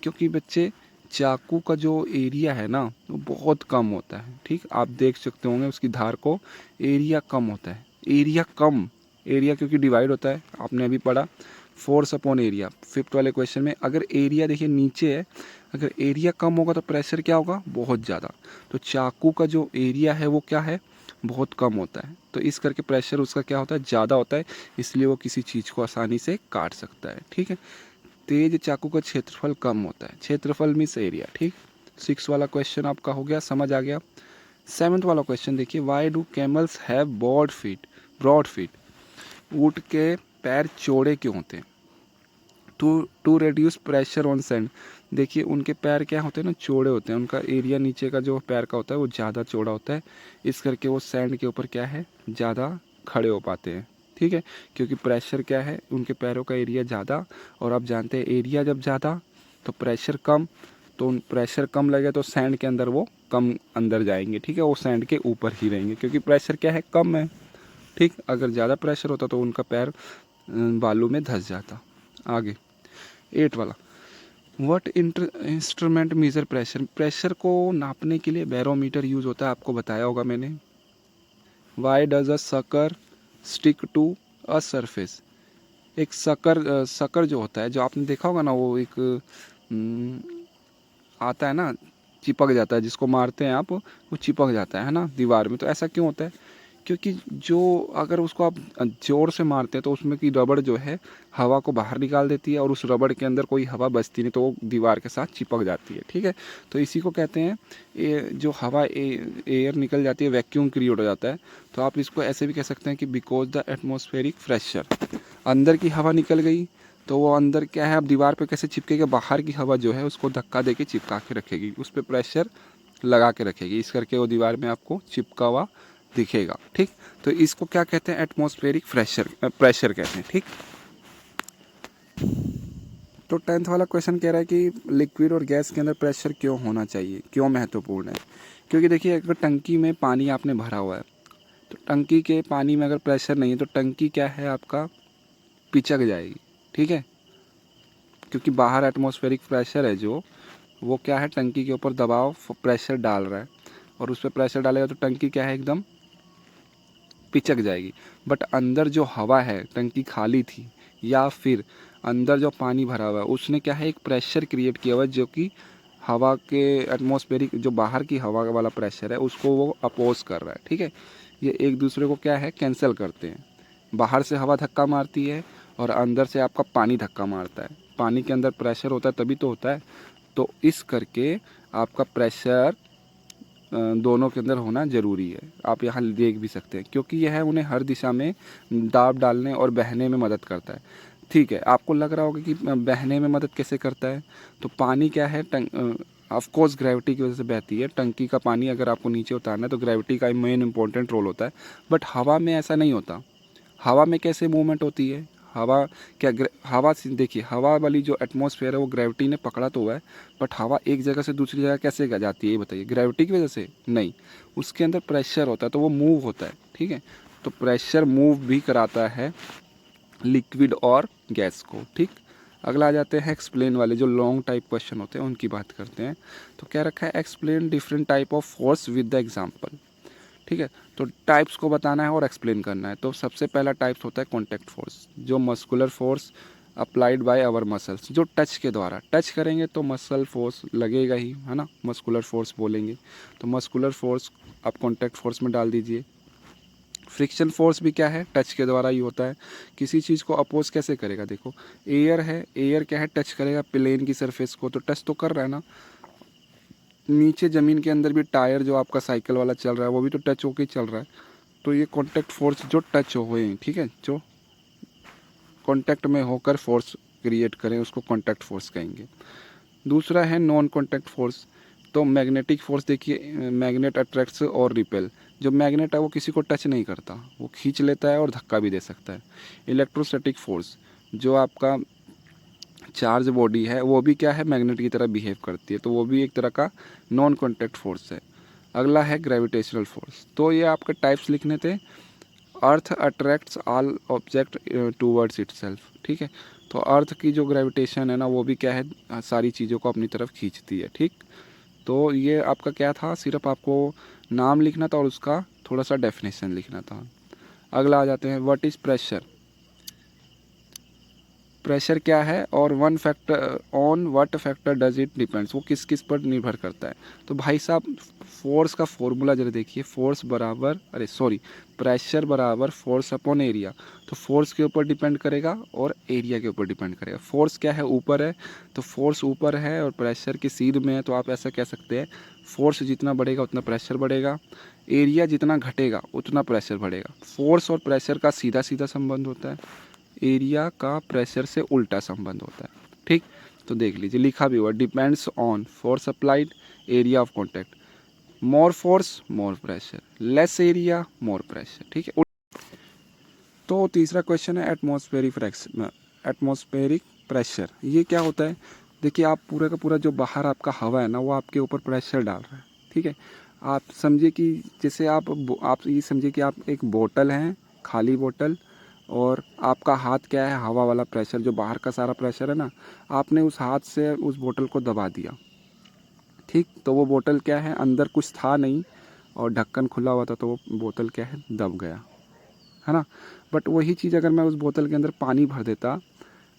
क्योंकि बच्चे चाकू का जो एरिया है ना वो बहुत कम होता है। ठीक, आप देख सकते होंगे उसकी धार को, एरिया कम होता है, एरिया कम, एरिया क्योंकि डिवाइड होता है, आपने अभी पढ़ा फोर्स अपॉन एरिया 5th वाले क्वेश्चन में। अगर एरिया देखिए नीचे है, अगर एरिया कम होगा तो प्रेशर क्या होगा, बहुत ज़्यादा, तो चाकू का जो एरिया है वो क्या है, बहुत कम होता है, तो इस करके प्रेशर उसका क्या होता है, ज़्यादा होता है, इसलिए वो किसी चीज़ को आसानी से काट सकता है। ठीक है, तेज चाकू का क्षेत्रफल कम होता है, क्षेत्रफल मीन्स एरिया। ठीक, 6 वाला क्वेश्चन आपका हो गया, समझ आ गया। 7th वाला क्वेश्चन देखिए, why do camels have broad feet, ऊँट के पैर चौड़े क्यों होते हैं, to reduce pressure on sand, देखिए उनके पैर क्या होते हैं ना, चौड़े होते हैं, उनका एरिया नीचे का जो पैर का होता है वो ज़्यादा चौड़ा होता है, इस करके वो सैंड के ऊपर क्या है, ज़्यादा खड़े हो पाते हैं। ठीक है, क्योंकि प्रेशर क्या है, उनके पैरों का एरिया ज़्यादा, और आप जानते हैं एरिया जब ज़्यादा तो प्रेशर कम, तो प्रेशर कम लगे तो सैंड के अंदर वो कम अंदर जाएंगे। ठीक है, वो सैंड के ऊपर ही रहेंगे, क्योंकि प्रेशर क्या है, कम है। ठीक, अगर ज़्यादा प्रेशर होता तो उनका पैर बालू में धंस जाता। आगे 8 वाला, what instrument major pressure, pressure को नापने के लिए बैरोमीटर यूज होता है, आपको बताया होगा मैंने। Why does a sucker stick to a surface, एक सकर जो होता है, जो आपने देखा होगा ना, वो एक आता है ना, चिपक जाता है, जिसको मारते हैं आप वो चिपक जाता है ना दीवार में, तो ऐसा क्यों होता है, क्योंकि जो अगर उसको आप ज़ोर से मारते हैं तो उसमें की रबड़ जो है हवा को बाहर निकाल देती है और उस रबड़ के अंदर कोई हवा बचती नहीं, तो वो दीवार के साथ चिपक जाती है। ठीक है, तो इसी को कहते हैं जो हवा एयर निकल जाती है, वैक्यूम क्रिएट हो जाता है। तो आप इसको ऐसे भी कह सकते हैं कि बिकॉज द एटमॉस्फेरिक प्रेशर, अंदर की हवा निकल गई तो वो अंदर क्या है, अब दीवार पे कैसे चिपकेगा, बाहर की हवा जो है उसको धक्का दे के चिपका के रखेगी, उस पर प्रेशर लगा के रखेगी, इस करके वो दीवार में आपको चिपका हुआ दिखेगा। ठीक, तो इसको क्या कहते हैं, एटमॉस्फेरिक प्रेशर कहते हैं। ठीक, तो 10th वाला क्वेश्चन कह रहा है कि लिक्विड और गैस के अंदर प्रेशर क्यों होना चाहिए, क्यों महत्वपूर्ण है। क्योंकि देखिए अगर टंकी में पानी आपने भरा हुआ है तो टंकी के पानी में अगर प्रेशर नहीं है तो टंकी क्या है आपका, पिचक जाएगी। ठीक है, क्योंकि बाहर एटमॉस्फेरिक प्रेशर है जो, वो क्या है, टंकी के ऊपर दबाव प्रेशर डाल रहा है और उस पर प्रेशर डालेगा तो टंकी क्या है, एकदम पिचक जाएगी। बट अंदर जो हवा है, टंकी खाली थी या फिर अंदर जो पानी भरा हुआ है उसने क्या है, एक प्रेशर क्रिएट किया हुआ है जो कि हवा के एटमॉस्फेरिक जो बाहर की हवा वाला प्रेशर है उसको वो अपोज कर रहा है। ठीक है, ये एक दूसरे को क्या है, कैंसिल करते हैं। बाहर से हवा धक्का मारती है और अंदर से आपका पानी धक्का मारता है। पानी के अंदर प्रेशर होता है तभी तो होता है, तो इस करके आपका प्रेशर दोनों के अंदर होना ज़रूरी है। आप यहाँ देख भी सकते हैं क्योंकि यह है, उन्हें हर दिशा में दाब डालने और बहने में मदद करता है। ठीक है, आपको लग रहा होगा कि बहने में मदद कैसे करता है, तो पानी क्या है, ऑफ कोर्स ग्रेविटी की वजह से बहती है। टंकी का पानी अगर आपको नीचे उतारना है तो ग्रेविटी का मेन इंपॉर्टेंट रोल होता है। बट हवा में ऐसा नहीं होता। हवा में कैसे मूवमेंट होती है, हवा क्या हवा देखिए, हवा वाली जो एटमॉस्फेयर है वो ग्रेविटी ने पकड़ा तो हुआ है, बट हवा एक जगह से दूसरी जगह कैसे जाती है ये बताइए, ग्रेविटी की वजह से नहीं, उसके अंदर प्रेशर होता है तो वो मूव होता है। ठीक है, तो प्रेशर मूव भी कराता है लिक्विड और गैस को। ठीक, अगला आ जाते हैं एक्सप्लेन वाले, जो लॉन्ग टाइप क्वेश्चन होते हैं उनकी बात करते हैं। तो क्या रखा है, explain different type of force with the example. ठीक है, तो टाइप्स को बताना है और एक्सप्लेन करना है। तो सबसे पहला टाइप्स होता है कॉन्टैक्ट फोर्स, जो muscular force applied by our muscles, जो टच के द्वारा, टच करेंगे तो मसल फोर्स लगेगा ही, है ना, मस्कुलर फोर्स बोलेंगे। तो मस्कुलर फोर्स आप कॉन्टैक्ट फोर्स में डाल दीजिए। फ्रिक्शन फोर्स भी क्या है, टच के द्वारा ही होता है। किसी चीज़ को अपोज कैसे करेगा, देखो एयर है, एयर क्या है, टच करेगा प्लेन की सरफेस को, तो टच तो कर रहा है ना। नीचे ज़मीन के अंदर भी टायर जो आपका साइकिल वाला चल रहा है वो भी तो टच होके चल रहा है। तो ये कॉन्टैक्ट फोर्स जो टच हुए हैं, ठीक है, जो कॉन्टैक्ट में होकर फोर्स क्रिएट करें उसको कॉन्टैक्ट फोर्स कहेंगे। दूसरा है नॉन कॉन्टैक्ट फोर्स। तो मैग्नेटिक फोर्स देखिए, मैग्नेट अट्रैक्ट्स और रिपेल। जो मैग्नेट है वो किसी को टच नहीं करता, वो खींच लेता है और धक्का भी दे सकता है। इलेक्ट्रोस्टैटिक फोर्स, जो आपका चार्ज बॉडी है वो भी क्या है, मैग्नेट की तरह बिहेव करती है, तो वो भी एक तरह का नॉन कॉन्टैक्ट फोर्स है। अगला है ग्रेविटेशनल फोर्स। तो ये आपके टाइप्स लिखने थे। अर्थ attracts all object towards itself. ठीक है, तो अर्थ की जो ग्रेविटेशन है ना वो भी क्या है, सारी चीज़ों को अपनी तरफ खींचती है। ठीक, तो ये आपका क्या था, सिर्फ आपको नाम लिखना था और उसका थोड़ा सा डेफिनेशन लिखना था। अगला आ जाते हैं, व्हाट इज़ प्रेशर। प्रेशर क्या है और one factor on what factor does it depends, वो किस किस पर निर्भर करता है। तो भाई साहब फोर्स का फॉर्मूला जरा देखिए, फोर्स बराबर प्रेशर बराबर फोर्स अपॉन एरिया। तो फोर्स के ऊपर डिपेंड करेगा और एरिया के ऊपर डिपेंड करेगा। फोर्स क्या है, ऊपर है, तो फोर्स ऊपर है और प्रेशर की सीध में है, तो आप ऐसा कह सकते हैं फोर्स जितना बढ़ेगा उतना प्रेशर बढ़ेगा, एरिया जितना घटेगा उतना प्रेशर बढ़ेगा। फोर्स और प्रेशर का सीधा सीधा संबंध होता है, एरिया का प्रेशर से उल्टा संबंध होता है। ठीक, तो देख लीजिए लिखा भी हुआ, depends on force applied, area of contact, more force more pressure, less area more pressure. ठीक है, तो तीसरा क्वेश्चन है एटमॉस्फेरिक प्रेशर। ये क्या होता है, देखिए आप पूरा का पूरा जो बाहर आपका हवा है ना वो आपके ऊपर प्रेशर डाल रहा है। ठीक है, आप समझिए कि जैसे आप ये समझिए कि आप एक बोतल हैं, खाली बोतल, और आपका हाथ क्या है, हवा वाला प्रेशर, जो बाहर का सारा प्रेशर है ना, आपने उस हाथ से उस बोतल को दबा दिया। ठीक, तो वो बोतल क्या है, अंदर कुछ था नहीं और ढक्कन खुला हुआ था, तो वो बोतल क्या है, दब गया, है ना। बट वही चीज़ अगर मैं उस बोतल के अंदर पानी भर देता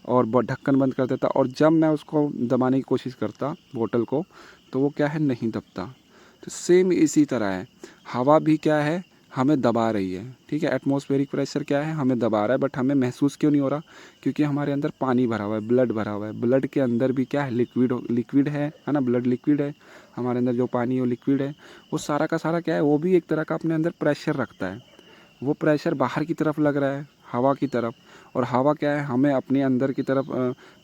और ढक्कन बंद कर देता और जब मैं उसको दबाने की कोशिश करता बोतल को, तो वो क्या है, नहीं दबता। तो सेम इसी तरह है, हवा भी क्या है, हमें दबा रही है, ठीक है। एटमॉस्फेरिक प्रेशर क्या है, हमें दबा रहा है, बट हमें महसूस क्यों नहीं हो रहा, क्योंकि हमारे अंदर पानी भरा हुआ है, ब्लड भरा हुआ है। ब्लड के अंदर भी क्या है, लिक्विड है ना, ब्लड लिक्विड है। हमारे अंदर जो पानी है वो लिक्विड है। वो सारा का सारा क्या है, वो भी एक तरह का अपने अंदर प्रेशर रखता है। वो प्रेशर बाहर की तरफ लग रहा है, हवा की तरफ, और हवा क्या है, हमें अपने अंदर की तरफ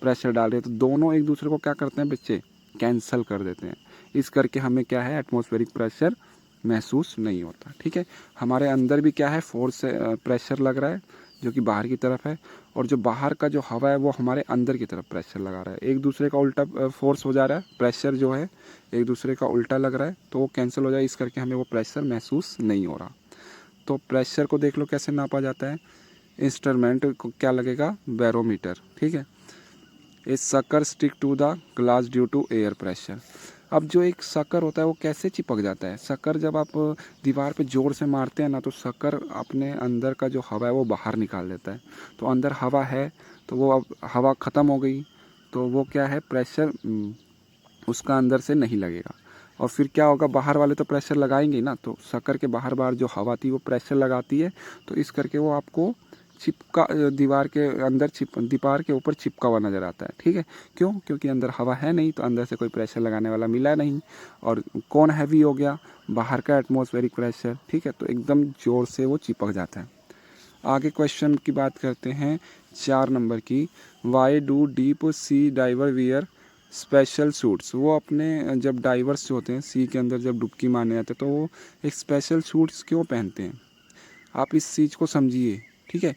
प्रेशर डाल रही है। तो दोनों एक दूसरे को क्या करते हैं बच्चे, कैंसल कर देते हैं। इस करके हमें क्या है, एटमॉस्फेरिक प्रेशर महसूस नहीं होता, ठीक है। हमारे अंदर भी क्या है, फोर्स से प्रेशर लग रहा है जो कि बाहर की तरफ है, और जो बाहर का जो हवा है वो हमारे अंदर की तरफ प्रेशर लगा रहा है। एक दूसरे का उल्टा फोर्स हो जा रहा है, प्रेशर जो है एक दूसरे का उल्टा लग रहा है, तो वो कैंसिल हो जाए। इस करके हमें वो प्रेशर महसूस नहीं हो रहा। तो प्रेशर को देख लो कैसे नापा जाता है। इंस्ट्रूमेंट को क्या लगेगा, बैरोमीटर, ठीक है। A sucker stick to the glass due to air pressure. अब जो एक शक्कर होता है वो कैसे चिपक जाता है, शक्कर जब आप दीवार पे जोर से मारते हैं ना, तो शक्कर अपने अंदर का जो हवा है वो बाहर निकाल देता है। तो अंदर हवा है, तो वो अब हवा ख़त्म हो गई, तो वो क्या है, प्रेशर उसका अंदर से नहीं लगेगा। और फिर क्या होगा, बाहर वाले तो प्रेशर लगाएंगे ना, तो शक्कर के बाहर बाहर जो हवा थी वो प्रेशर लगाती है। तो इस करके वो आपको चिपका, दीवार के अंदर दीवार के ऊपर चिपका हुआ नज़र आता है, ठीक है। क्यों, क्योंकि अंदर हवा है नहीं, तो अंदर से कोई प्रेशर लगाने वाला मिला नहीं। और कौन हैवी हो गया, बाहर का एटमॉस्फेरिक प्रेशर, ठीक है। तो एकदम ज़ोर से वो चिपक जाता है। आगे क्वेश्चन की बात करते हैं 4 नंबर की। Why do deep sea diver wear special suits. वो अपने जब डाइवर्स जो होते हैं सी के अंदर जब डुबकी मारने जाते हैं, तो वो एक स्पेशल सूट्स क्यों पहनते हैं। आप इस चीज़ को समझिए, ठीक है।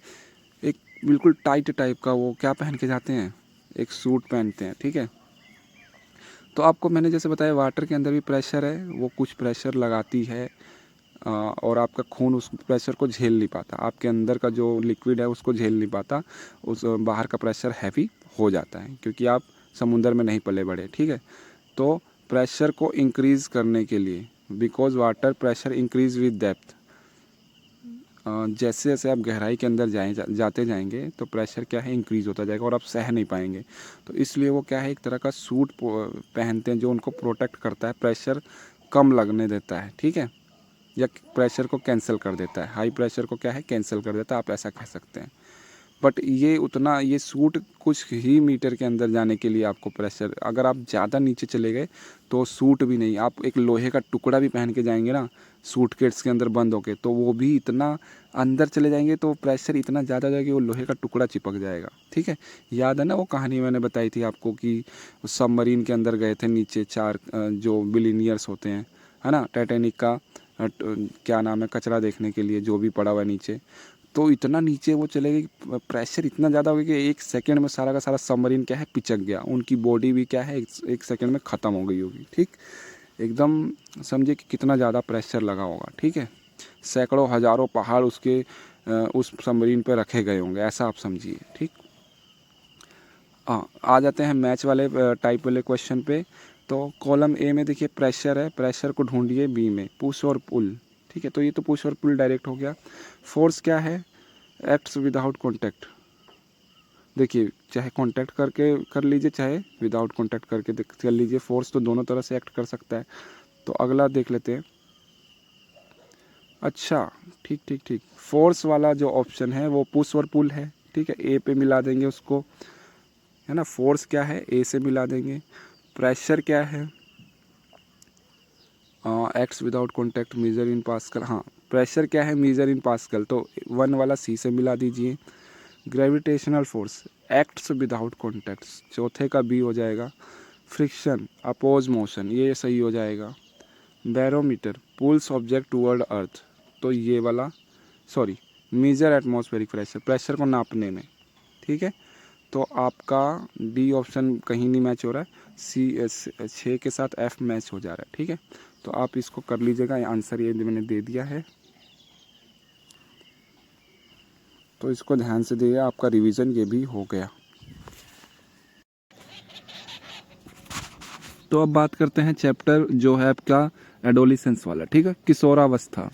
एक बिल्कुल टाइट टाइप का वो क्या पहन के जाते हैं, एक सूट पहनते हैं, ठीक है। तो आपको मैंने जैसे बताया, वाटर के अंदर भी प्रेशर है, वो कुछ प्रेशर लगाती है, और आपका खून उस प्रेशर को झेल नहीं पाता, आपके अंदर का जो लिक्विड है उसको झेल नहीं पाता, उस बाहर का प्रेशर हैवी हो जाता है, क्योंकि आप समुंदर में नहीं पले बड़े, ठीक है। तो प्रेशर को इंक्रीज़ करने के लिए, because water pressure increase with depth, जैसे जैसे आप गहराई के अंदर जाते जाएंगे तो प्रेशर क्या है, इंक्रीज़ होता जाएगा और आप सह नहीं पाएंगे। तो इसलिए वो क्या है, एक तरह का सूट पहनते हैं जो उनको प्रोटेक्ट करता है, प्रेशर कम लगने देता है, ठीक है, या प्रेशर को कैंसिल कर देता है। हाई प्रेशर को क्या है, कैंसिल कर देता है, आप ऐसा कह सकते हैं। बट ये सूट कुछ ही मीटर के अंदर जाने के लिए आपको प्रेशर, अगर आप ज़्यादा नीचे चले गए तो सूट भी नहीं, आप एक लोहे का टुकड़ा भी पहन के जाएंगे ना सूटकेस के अंदर बंद होके, तो वो भी इतना अंदर चले जाएंगे, तो प्रेशर इतना ज़्यादा जाएगा कि वो लोहे का टुकड़ा चिपक जाएगा, ठीक है। याद है ना वो कहानी मैंने बताई थी आपको कि सबमरीन के अंदर गए थे नीचे 4 जो बिलीनियर्स होते हैं, है ना, टाइटैनिक का क्या नाम है, कचरा देखने के लिए, जो भी पड़ा हुआ है नीचे। तो इतना नीचे वो चले गए, प्रेशर इतना ज़्यादा हो गया कि 1 सेकंड में सारा का सारा सबमरीन क्या है, पिचक गया। उनकी बॉडी भी क्या है, 1 सेकंड में ख़त्म हो गई होगी, ठीक। एकदम समझिए कि कितना ज़्यादा प्रेशर लगा होगा, ठीक है। सैकड़ों हज़ारों पहाड़ उसके उस सबमरीन पे रखे गए होंगे, ऐसा आप समझिए, ठीक। हाँ, आ जाते हैं मैच वाले टाइप वाले क्वेश्चन पे। तो कॉलम ए में देखिए प्रेशर है, प्रेशर को ढूंढिए बी में, पुश और पुल, ठीक है। तो ये तो पुश और पुल डायरेक्ट हो गया। फोर्स क्या है, एक्ट्स विदाउट कॉन्टैक्ट। देखिए चाहे कॉन्टैक्ट करके कर लीजिए, चाहे विदाउट कॉन्टैक्ट करके कर लीजिए, फोर्स तो दोनों तरह से एक्ट कर सकता है। तो अगला देख लेते हैं। अच्छा, ठीक ठीक ठीक, फोर्स वाला जो ऑप्शन है वो पुश और पुल है, ठीक है। ए पे मिला देंगे उसको, है ना। फोर्स क्या है, ए से मिला देंगे। प्रेशर क्या है, x without contact measure in pascal. हाँ, प्रेशर क्या है, मेजर इन पास्कल, तो 1 वाला सी से मिला दीजिए। Gravitational force, acts without contact, चौथे का बी हो जाएगा। फ्रिक्शन, अपोज मोशन, ये सही हो जाएगा। Barometer, pulls object toward earth, तो ये वाला, sorry, measure atmospheric pressure, pressure को नापने में, ठीक है। तो आपका डी ऑप्शन कहीं नहीं मैच हो रहा है, सी 6 के साथ एफ मैच हो जा रहा है, ठीक है। तो आप इसको कर लीजिएगा, आंसर ये मैंने दे दिया है, तो इसको ध्यान से दिए, आपका रिवीजन ये भी हो गया। तो अब बात करते हैं चैप्टर जो है आपका एडोलिसेंस वाला, ठीक है, किशोरावस्था।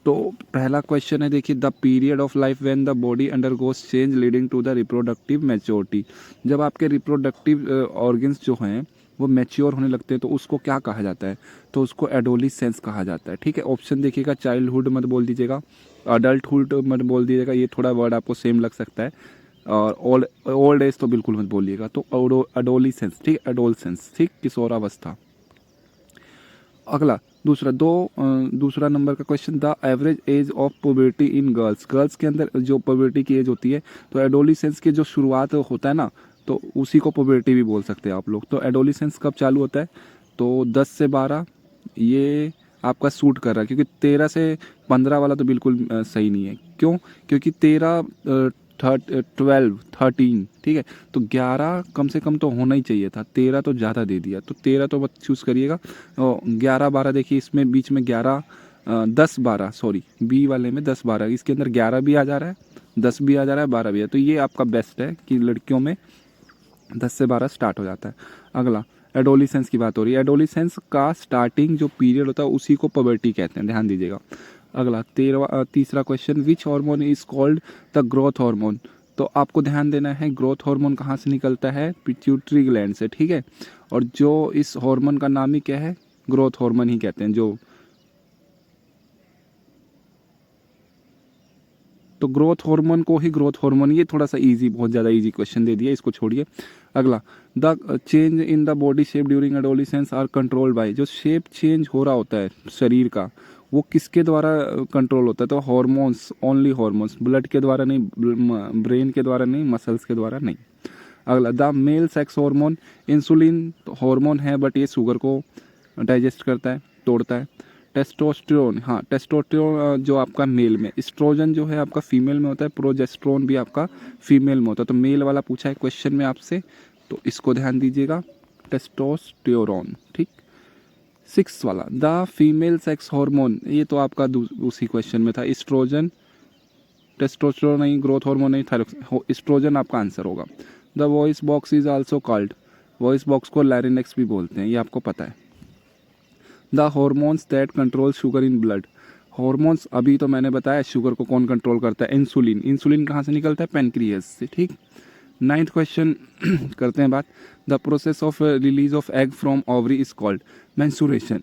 तो पहला क्वेश्चन है, देखिए, the period of life when the body undergoes change leading to the reproductive maturity. जब आपके रिप्रोडक्टिव ऑर्गन्स जो हैं वो मैच्योर होने लगते हैं, तो उसको क्या कहा जाता है? तो उसको एडोलिसेंस कहा जाता है। ठीक है, ऑप्शन देखिएगा, चाइल्डहुड मत बोल दीजिएगा, अडल्टहुड मत बोल दीजिएगा, ये थोड़ा वर्ड आपको सेम लग सकता है, और ओल्ड एज तो बिल्कुल मत बोलिएगा। तो एडोलिसेंस, ठीक, एडोलसेंस, ठीक, किशोरावस्था। अगला दूसरा नंबर का question, the average age of puberty in girls. Girls के अंदर जो पुबर्टी की एज होती है, तो एडोलिसेंस की जो शुरुआत होता है ना, तो उसी को पुबर्टी भी बोल सकते हैं आप लोग। तो एडोलिसेंस कब चालू होता है? तो 10 से 12, ये आपका सूट कर रहा है, क्योंकि 13 से 15 वाला तो बिल्कुल सही नहीं है। क्यों? क्योंकि 13, 12, 13, ठीक है, तो 11 कम से कम तो होना ही चाहिए था, 13 तो ज़्यादा दे दिया, तो 13 तो मत चूज़ करिएगा। 11, 12 देखिए, इसमें बीच में 11, 10, 12, सॉरी, बी वाले में 10, 12, इसके अंदर 11 भी आ जा रहा है, 10 भी आ जा रहा है, 12 भी है, तो ये आपका बेस्ट है कि लड़कियों में 10 से 12 स्टार्ट हो जाता है। अगला एडोलिसेंस की बात हो रही है। एडोलिसेंस का स्टार्टिंग जो पीरियड होता है उसी को पुबर्टी कहते हैं, ध्यान दीजिएगा। अगला तीसरा question, which hormone is called the growth hormone. तो आपको ध्यान देना है, ग्रोथ हार्मोन कहाँ से निकलता है? पिट्यूटरी ग्लैंड से, ठीक है। और जो इस हार्मोन का नाम ही क्या है? ग्रोथ हार्मोन ही कहते हैं। तो ग्रोथ हार्मोन को ही ग्रोथ हार्मोन, ये थोड़ा सा इजी, बहुत ज़्यादा इजी क्वेश्चन दे दिया, इसको छोड़िए। अगला, the change in the body shape during adolescence are controlled by. जो शेप चेंज हो रहा होता है शरीर का, वो किसके द्वारा कंट्रोल होता है? तो हॉर्मोन्स, ओनली हॉर्मोन्स, ब्लड के द्वारा नहीं, ब्रेन के द्वारा नहीं, मसल्स के द्वारा नहीं। अगला, the male sex hormone, insulin hormone है, बट ये शुगर को डाइजेस्ट करता है, तोड़ता है। टेस्टोस्टेरोन, हाँ, टेस्टोस्टेरोन जो आपका मेल में, एस्ट्रोजन जो है आपका फीमेल में होता है, प्रोजेस्टेरोन भी आपका फीमेल में होता है। तो मेल वाला पूछा है क्वेश्चन में आपसे, तो इसको ध्यान दीजिएगा, टेस्टोस्टेरोन, ठीक। 6 वाला, द फीमेल सेक्स हार्मोन, ये तो आपका उसी क्वेश्चन में था, एस्ट्रोजन, टेस्टोस्टेरोन नहीं, ग्रोथ हार्मोन नहीं, थायरोक्सिन, एस्ट्रोजन आपका आंसर होगा। The voice box is also called, voice box को लैरिंक्स भी बोलते हैं, ये आपको पता है। The hormones that control sugar in blood, hormones अभी तो मैंने बताया, शुगर को कौन कंट्रोल करता है? इंसुलिन। इंसुलिन कहाँ से निकलता है? पेनक्रियास से, ठीक। 9th क्वेश्चन करते हैं बात, the process of release of egg from ovary is called menstruation.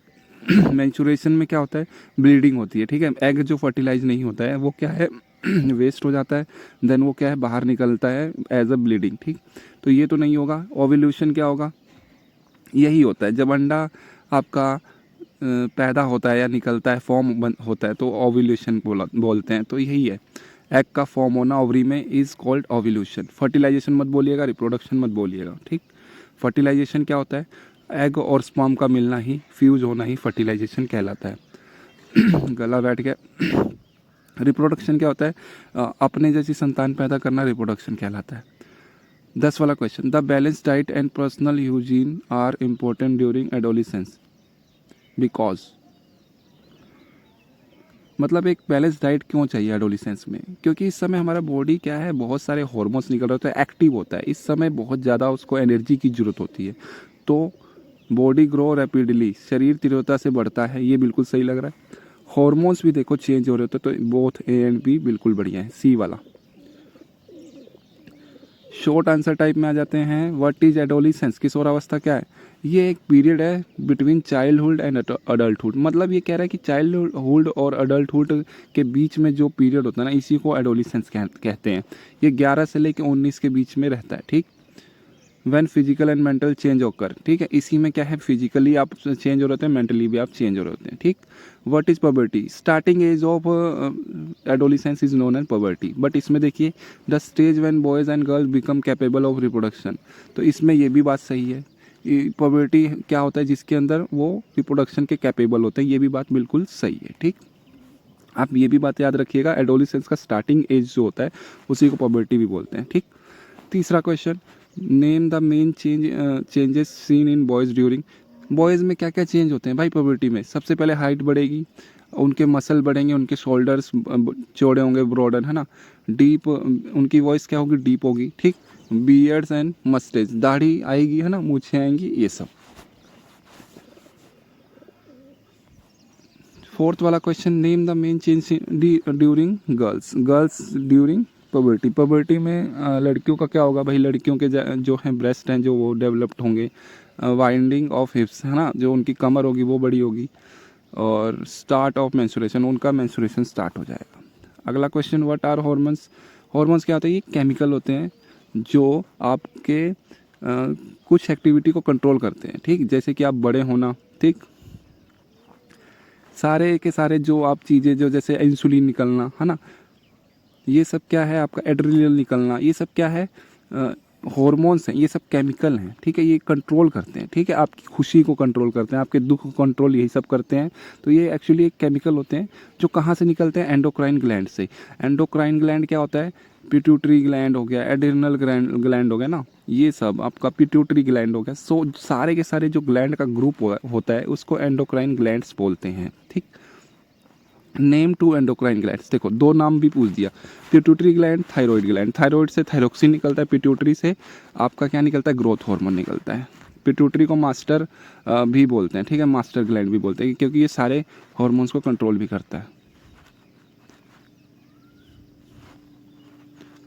Menstruation में क्या होता है? ब्लीडिंग होती है, ठीक है। एग जो फर्टिलाइज नहीं होता है वो क्या है? वेस्ट हो जाता है, देन वो क्या है? बाहर निकलता है एज अ ब्लीडिंग, ठीक। तो ये तो नहीं होगा। ओव्यूलेशन क्या होगा? यही होता है, जब अंडा आपका पैदा होता है या निकलता है, फॉर्म होता है, तो ओव्यूलेशन बोलते हैं। तो यही है, एग का फॉर्म होना ओवरी में इज कॉल्ड ओव्यूलेशन। फर्टिलाइजेशन मत बोलिएगा, रिप्रोडक्शन मत बोलिएगा, ठीक। फर्टिलाइजेशन क्या होता है? एग और स्पर्म का मिलना ही, फ्यूज होना ही फर्टिलाइजेशन कहलाता है। गला बैठ गया। रिप्रोडक्शन क्या होता है? अपने जैसी संतान पैदा करना रिप्रोडक्शन कहलाता है। 10 वाला question, the balance diet and personal hygiene are important during adolescence because, मतलब एक बैलेंस डाइट क्यों चाहिए एडोलिसेंस में? क्योंकि इस समय हमारा बॉडी क्या है, बहुत सारे हार्मोन्स निकल रहे होते हैं, एक्टिव होता है, इस समय बहुत ज़्यादा उसको एनर्जी की ज़रूरत होती है। तो बॉडी ग्रो रैपिडली, शरीर तीव्रता से बढ़ता है, ये बिल्कुल सही लग रहा है। हार्मोन्स भी देखो चेंज हो रहे होते हैं, तो बोथ ए एंड बी बिल्कुल बढ़िया है, सी वाला। शॉर्ट आंसर टाइप में आ जाते हैं, व्हाट इज एडोलिसेंस, किशोरावस्था क्या है? ये एक पीरियड है बिटवीन चाइल्डहुड एंड अडल्टहुड। मतलब ये कह रहा है कि चाइल्डहुड और अडल्टहुड के बीच में जो पीरियड होता है ना, इसी को एडोलिसेंस कहते हैं। ये 11 से लेकर 19 के बीच में रहता है, ठीक। When physical and mental change होकर, ठीक है, इसी में क्या है, फिजिकली आप चेंज हो रहे होते हैं, मेंटली भी आप चेंज हो रहे होते हैं, ठीक। What is puberty, starting age of adolescence is known as puberty. But इसमें देखिए, the stage when boys and girls become capable of reproduction, तो इसमें ये भी बात सही है। पबर्टी क्या होता है? जिसके अंदर वो रिप्रोडक्शन के कैपेबल होते हैं, ये भी बात बिल्कुल सही है, ठीक। आप ये भी बात याद रखिएगा, एडोलिसेंस का स्टार्टिंग एज जो होता है उसी को पबर्टी भी बोलते हैं, ठीक। तीसरा question, name the main changes seen in boys during, boys में क्या क्या चेंज होते हैं भाई पबर्टी में? सबसे पहले हाइट बढ़ेगी, उनके मसल बढ़ेंगे, उनके शोल्डर्स चौड़े होंगे, ब्रॉडन, है ना। डीप, उनकी वॉइस क्या होगी? डीप होगी, ठीक। बियर्ड्स एंड मस्टेज, दाढ़ी आएगी, है ना, मूछें आएंगी, ये सब। 4th वाला question, name the main change during girls, girls during puberty. Puberty में लड़कियों का क्या होगा भाई, लड़कियों के जो हैं ब्रेस्ट हैं जो वो डेवलप्ड होंगे, वाइंडिंग ऑफ हिप्स है ना, जो उनकी कमर होगी वो बड़ी होगी, और स्टार्ट ऑफ मेंस्ट्रुएशन, उनका मेंस्ट्रुएशन स्टार्ट हो जाएगा। अगला question, what are hormones. Hormones क्या होते हैं, ये केमिकल होते हैं जो आपके कुछ एक्टिविटी को कंट्रोल करते हैं, ठीक, जैसे कि आप बड़े होना, ठीक, सारे के सारे जो आप चीज़ें जो जैसे इंसुलिन निकलना है ना, ये सब क्या है, आपका एड्रेनलिन निकलना, ये सब क्या है, हॉर्मोन्स हैं, ये सब केमिकल हैं, ठीक है, ये कंट्रोल करते हैं, ठीक है, आपकी खुशी को कंट्रोल करते हैं, आपके दुख को कंट्रोल, यही सब करते हैं। तो ये एक्चुअली एक केमिकल होते हैं जो कहाँ से निकलते हैं, एंडोक्राइन ग्लैंड से। एंडोक्राइन ग्लैंड क्या होता है, पिट्यूटरी ग्लैंड हो गया, एड्रिनल ग्लैंड हो गया ना, ये सब आपका पिट्यूटरी ग्लैंड हो गया। सो सारे के सारे जो ग्लैंड का ग्रुप होता है उसको एंडोक्राइन ग्लैंड्स बोलते हैं, ठीक। नेम टू एंडोक्राइन ग्लैंड्स, देखो दो नाम भी पूछ दिया, pituitary gland, thyroid gland. Thyroid से थायरोक्सिन निकलता है, पिट्यूटरी से आपका क्या निकलता है, ग्रोथ हार्मोन निकलता है। पिट्यूटरी को मास्टर भी बोलते हैं, ठीक है, मास्टर ग्लैंड भी बोलते हैं, क्योंकि ये सारे हार्मोन्स को कंट्रोल भी करता है।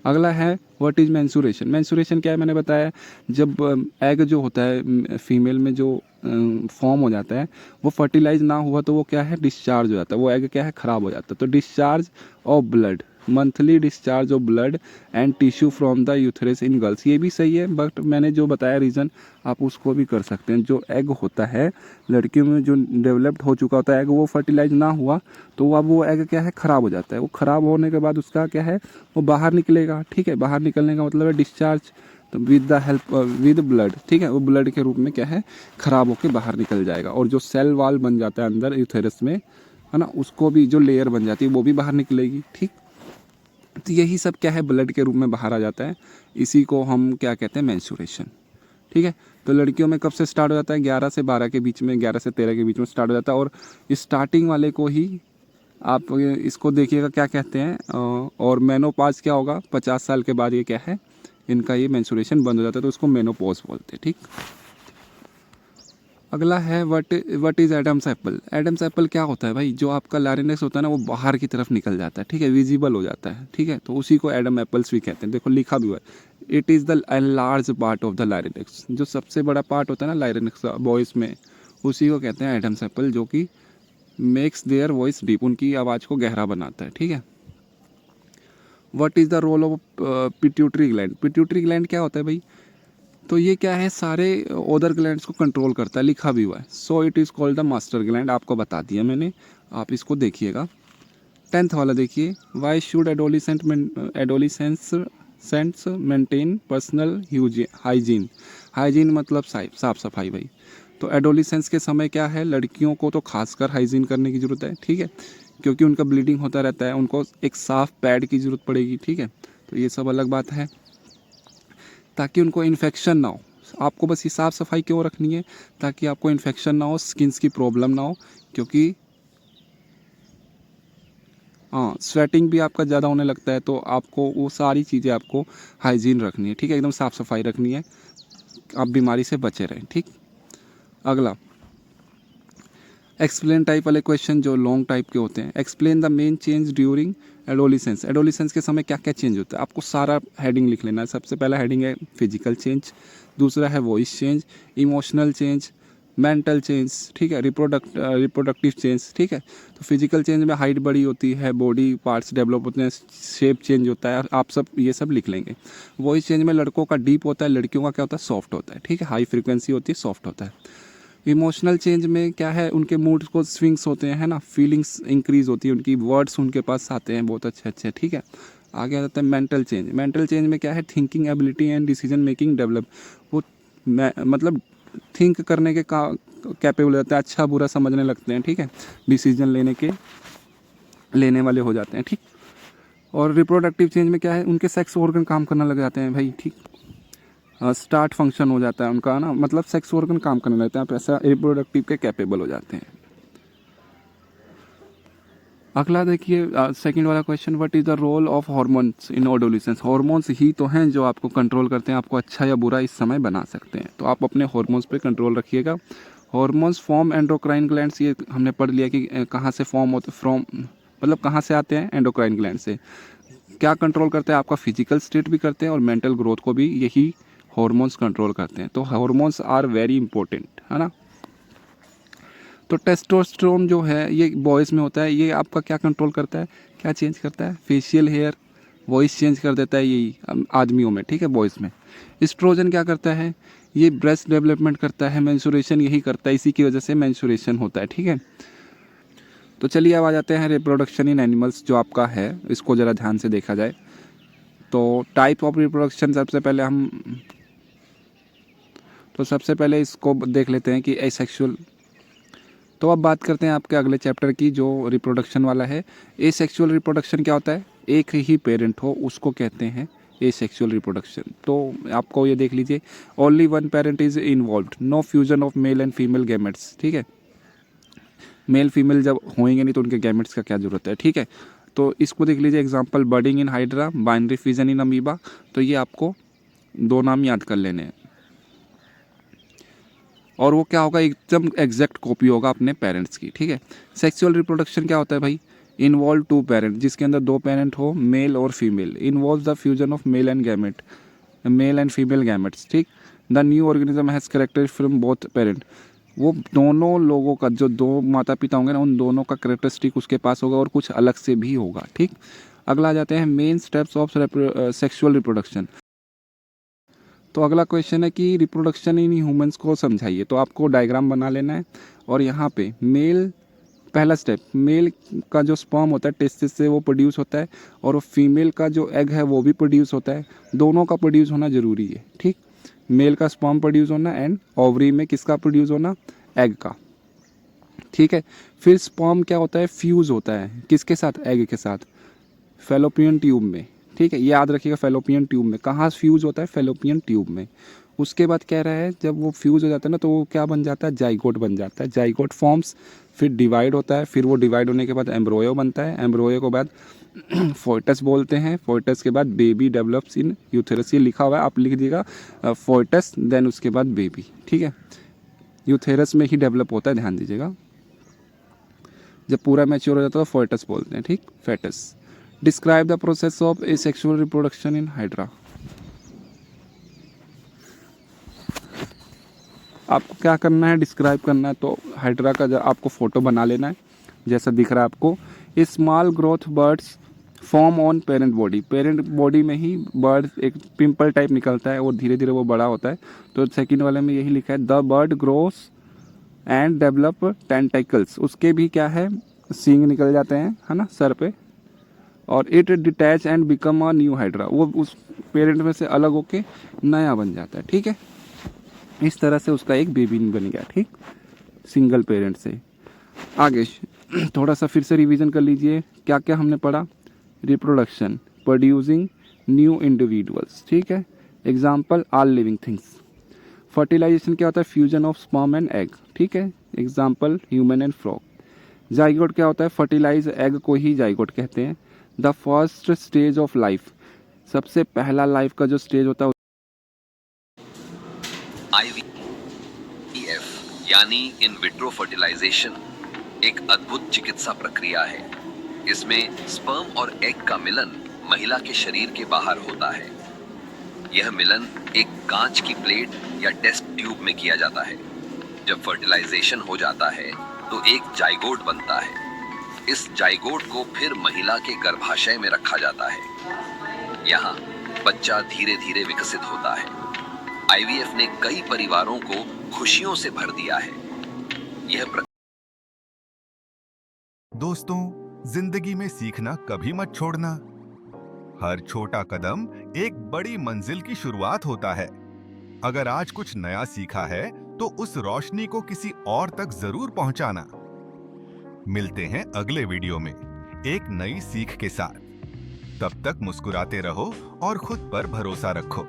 अगला है व्हाट इज मेंस्ट्रुएशन। मेंस्ट्रुएशन क्या है, मैंने बताया, जब एग जो होता है फीमेल में जो फॉर्म हो जाता है, वो फर्टिलाइज ना हुआ तो वो क्या है, डिस्चार्ज हो जाता है, वो एग क्या है, खराब हो जाता है। तो discharge of blood, monthly discharge of blood and tissue from the uterus in girls, ये भी सही है, बट मैंने जो बताया रीज़न आप उसको भी कर सकते हैं। जो एग होता है लड़कियों में जो डेवलप्ड हो चुका होता है एग, वो फर्टिलाइज ना हुआ तो अब वो एग क्या है, ख़राब हो जाता है। वो ख़राब होने के बाद उसका क्या है, वो बाहर निकलेगा, ठीक है, बाहर निकलने का मतलब है डिस्चार्ज, तो with the help with blood, ठीक है, वो ब्लड के रूप में क्या है, ख़राब होकर बाहर निकल जाएगा। और जो सेल वाल बन जाता है अंदर यूथेरस में, है ना, उसको भी जो लेयर बन जाती है वो भी बाहर निकलेगी, ठीक। तो यही सब क्या है, ब्लड के रूप में बाहर आ जाता है, इसी को हम क्या कहते हैं, मेंस्ट्रुएशन, ठीक है। तो लड़कियों में कब से स्टार्ट हो जाता है, 11 से 12 के बीच में, 11 से 13 के बीच में स्टार्ट हो जाता है। और स्टार्टिंग वाले को ही आप इसको देखिएगा क्या कहते हैं, और मेनोपॉज क्या होगा, 50 साल के बाद ये क्या है, इनका ये मेंस्ट्रुएशन बंद हो जाता है, तो उसको मेनोपॉज बोलते हैं, ठीक। अगला है what is Adam's apple. Adam's apple क्या होता है भाई, जो आपका लारिंक्स होता है ना, वो बाहर की तरफ निकल जाता है, ठीक है, विजिबल हो जाता है, ठीक है, तो उसी को एडम एप्पल्स भी कहते हैं। देखो लिखा भी हुआ है, it is the large part of the larynx, जो सबसे बड़ा पार्ट होता है ना लारिंक्स वॉइस में, उसी को कहते हैं एडम्स एप्पल, जो कि मेक्स देयर वॉइस डीप, उनकी आवाज़ को गहरा बनाता है, ठीक है। What is the role of pituitary gland. Pituitary gland क्या होता है भाई, तो ये क्या है, सारे अदर ग्लैंड्स को कंट्रोल करता है, लिखा भी हुआ है। So it is called the master gland, आपको बता दिया मैंने, आप इसको देखिएगा। 10th वाला देखिए, why should adolescents maintain personal hygiene. Hygiene मतलब साफ सफाई भाई। तो एडोलिसेंस के समय क्या है, लड़कियों को तो खासकर हाइजीन करने की ज़रूरत है, ठीक है, क्योंकि उनका ब्लीडिंग होता रहता है, उनको एक साफ पैड की ज़रूरत पड़ेगी, ठीक है, तो ये सब अलग बात है, ताकि उनको इन्फेक्शन ना हो। आपको बस ये साफ़ सफाई क्यों रखनी है, ताकि आपको इन्फेक्शन ना हो, स्किन्स की प्रॉब्लम ना हो, क्योंकि हाँ स्वेटिंग भी आपका ज़्यादा होने लगता है, तो आपको वो सारी चीज़ें आपको हाइजीन रखनी है, ठीक है, एकदम साफ़ सफाई रखनी है, आप बीमारी से बचे रहें, ठीक। अगला एक्सप्लेन टाइप वाले क्वेश्चन जो लॉन्ग टाइप के होते हैं। Explain the main change during adolescence. Adolescence के समय क्या क्या चेंज होता है, आपको सारा हेडिंग लिख लेना है। सबसे पहला हेडिंग है फिजिकल चेंज, दूसरा है voice change, emotional change, mental change, ठीक है, रिप्रोडक्टिव चेंज, ठीक है। तो फिजिकल चेंज में हाइट बड़ी होती है, बॉडी पार्ट्स डेवलप होते हैं, शेप चेंज होता है, आप सब ये सब लिख लेंगे। वॉइस चेंज में लड़कों का डीप होता है, लड़कियों का क्या होता है, सॉफ्ट होता है, ठीक है, हाई फ्रिक्वेंसी होती है, सॉफ्ट होता है। इमोशनल चेंज में क्या है, उनके मूड को स्विंग्स होते हैं, है ना, फीलिंग्स इंक्रीज होती है, उनकी वर्ड्स उनके पास आते हैं बहुत अच्छे अच्छे, ठीक है। आगे आ जाता है मेंटल चेंज। मेंटल चेंज में क्या है, thinking ability and decision making develop, वो मतलब थिंक करने के कैपेबल हो जाते हैं, अच्छा बुरा समझने लगते हैं, ठीक है, डिसीजन लेने वाले हो जाते हैं, ठीक। और रिप्रोडक्टिव चेंज में क्या है, उनके सेक्स ऑर्गन काम करने लग जाते हैं भाई, ठीक, स्टार्ट फंक्शन हो जाता है उनका ना, मतलब सेक्स ऑर्गन काम करने लगते हैं, आप ऐसा रिप्रोडक्टिव के कैपेबल हो जाते हैं। अगला देखिए सेकंड वाला question, what is the role of hormones in adolescence. Hormones ही तो हैं जो आपको कंट्रोल करते हैं, आपको अच्छा या बुरा इस समय बना सकते हैं, तो आप अपने हार्मोन्स पे कंट्रोल रखिएगा। हार्मोन्स फॉर्म एंडोक्राइन ग्लैंड्स, ये हमने पढ़ लिया कि कहाँ से फॉर्म होते, फ्रॉम मतलब कहाँ से आते हैं, एंडोक्राइन ग्लैंड से। क्या कंट्रोल करते हैं, आपका फिजिकल स्टेट भी करते हैं और मेंटल ग्रोथ को भी यही हॉर्मोन्स कंट्रोल करते हैं। तो हॉर्मोन्स आर वेरी इंपॉर्टेंट, है ना। तो टेस्टोस्टेरोन जो है ये बॉयज़ में होता है, ये आपका क्या कंट्रोल करता है, क्या चेंज करता है, फेशियल हेयर, वॉइस चेंज कर देता है यही आदमियों में, ठीक है, बॉयज़ में। एस्ट्रोजन क्या करता है, ये ब्रेस्ट डेवलपमेंट करता है, मेंस्ट्रुएशन यही करता है, इसी की वजह से मेंस्ट्रुएशन होता है, ठीक है। तो चलिए अब आ जाते हैं रिप्रोडक्शन इन एनिमल्स जो आपका है, इसको ज़रा ध्यान से देखा जाए। तो टाइप ऑफ रिप्रोडक्शन सबसे पहले इसको देख लेते हैं कि एसेक्सुअल। तो अब बात करते हैं आपके अगले चैप्टर की जो रिप्रोडक्शन वाला है। एसेक्सुअल रिप्रोडक्शन क्या होता है, एक ही पेरेंट हो उसको कहते हैं एसेक्सुअल रिप्रोडक्शन। तो आपको ये देख लीजिए, only one parent is involved, no fusion of male and female gametes, ठीक है। मेल फीमेल जब होंगे नहीं तो उनके गैमेट्स का क्या जरूरत है, ठीक है। तो इसको देख लीजिए, example budding in hydra, binary fission in amoeba. तो ये आपको दो नाम याद कर लेने हैं और वो क्या होगा, एकदम एग्जैक्ट कॉपी होगा अपने पेरेंट्स की, ठीक है। सेक्सुअल रिप्रोडक्शन क्या होता है भाई, इन्वॉल्व टू पेरेंट, जिसके अंदर दो पेरेंट हो, मेल और female, involve the fusion of male and female gametes, ठीक। The new organism has character from both parent, वो दोनों लोगों का जो दो माता पिता होंगे ना, उन दोनों का करेक्टरिस्टिक उसके पास होगा और कुछ अलग से भी होगा, ठीक। अगला आ जाते हैं main steps of sexual reproduction. तो अगला क्वेश्चन है कि रिप्रोडक्शन इन ह्यूमंस को समझाइए। तो आपको डायग्राम बना लेना है और यहाँ पे मेल, पहला स्टेप, मेल का जो स्पर्म होता है टेस्टिस से वो प्रोड्यूस होता है और फीमेल का जो एग है वो भी प्रोड्यूस होता है, दोनों का प्रोड्यूस होना जरूरी है, ठीक। मेल का स्पर्म प्रोड्यूस होना एंड ओवरी में किसका प्रोड्यूस होना, एग का, ठीक है। फिर स्पर्म क्या होता है, फ्यूज होता है किसके साथ, एग के साथ, फैलोपियन ट्यूब में, ठीक है। याद रखिएगा फैलोपियन ट्यूब में, कहाँ फ्यूज होता है, फैलोपियन ट्यूब में। उसके बाद कह रहा है जब वो फ्यूज हो जाता है ना तो वो क्या बन जाता है, जाइगोट बन जाता है, जाइगोट फॉर्म्स, फिर डिवाइड होता है, फिर वो डिवाइड होने के बाद एम्ब्रोयो बनता है, एम्ब्रोयो के बाद फोइटस बोलते हैं, फोइटस के बाद बेबी डेवलप्स इन यूथेरस, ये लिखा हुआ है आप लिख दीजिएगा, फोइटस देन उसके बाद बेबी, ठीक है। यूथेरस में ही डेवलप होता है, ध्यान दीजिएगा। जब पूरा मैच्योर हो जाता है तो फोइटस बोलते हैं, ठीक, foetus. Describe the process of asexual reproduction in hydra. आपको क्या करना है, डिस्क्राइब करना है। तो हाइड्रा का आपको फोटो बना लेना है जैसा दिख रहा है आपको। Small growth birds form on parent body, parent body में ही बर्ड एक पिंपल टाइप निकलता है और धीरे धीरे वो बड़ा होता है। तो सेकंड वाले में यही लिखा है, the bud grows and develop tentacles, उसके भी क्या है, सींग निकल जाते हैं, है ना, सर पे। और it detach and become a new hydra, वो उस पेरेंट में से अलग होके नया बन जाता है, ठीक है। इस तरह से उसका एक बेबी बन गया, ठीक, सिंगल पेरेंट से। आगे थोड़ा सा फिर से रिवीजन कर लीजिए, क्या क्या हमने पढ़ा, रिप्रोडक्शन, प्रोड्यूसिंग न्यू इंडिविजुअल्स, ठीक है। Example all living things. Fertilisation क्या होता है, fusion of sperm and egg, ठीक है। Example human and frog. Zygote क्या होता है, फर्टिलाइज एग को ही जाइगोट कहते हैं। The first stage of life, सबसे पहला लाइफ का जो स्टेज होता है, IVF यानी इन विट्रो फर्टिलाइजेशन एक अद्भुत चिकित्सा प्रक्रिया है। इसमें स्पर्म और एग का मिलन महिला के शरीर के बाहर होता है। यह मिलन एक कांच की प्लेट या टेस्ट ट्यूब में किया जाता है। जब फर्टिलाइजेशन हो जाता है तो एक जाइगोट बनता है। इस जाइगोट को फिर महिला के गर्भाशय में रखा जाता है। यहाँ बच्चा धीरे धीरे विकसित होता है। IVF ने कई परिवारों को खुशियों से भर दिया है। यह दोस्तों, जिंदगी में सीखना कभी मत छोड़ना। हर छोटा कदम एक बड़ी मंजिल की शुरुआत होता है। अगर आज कुछ नया सीखा है तो उस रोशनी को किसी और तक जरूर पहुंचाना। मिलते हैं अगले वीडियो में एक नई सीख के साथ। तब तक मुस्कुराते रहो और खुद पर भरोसा रखो।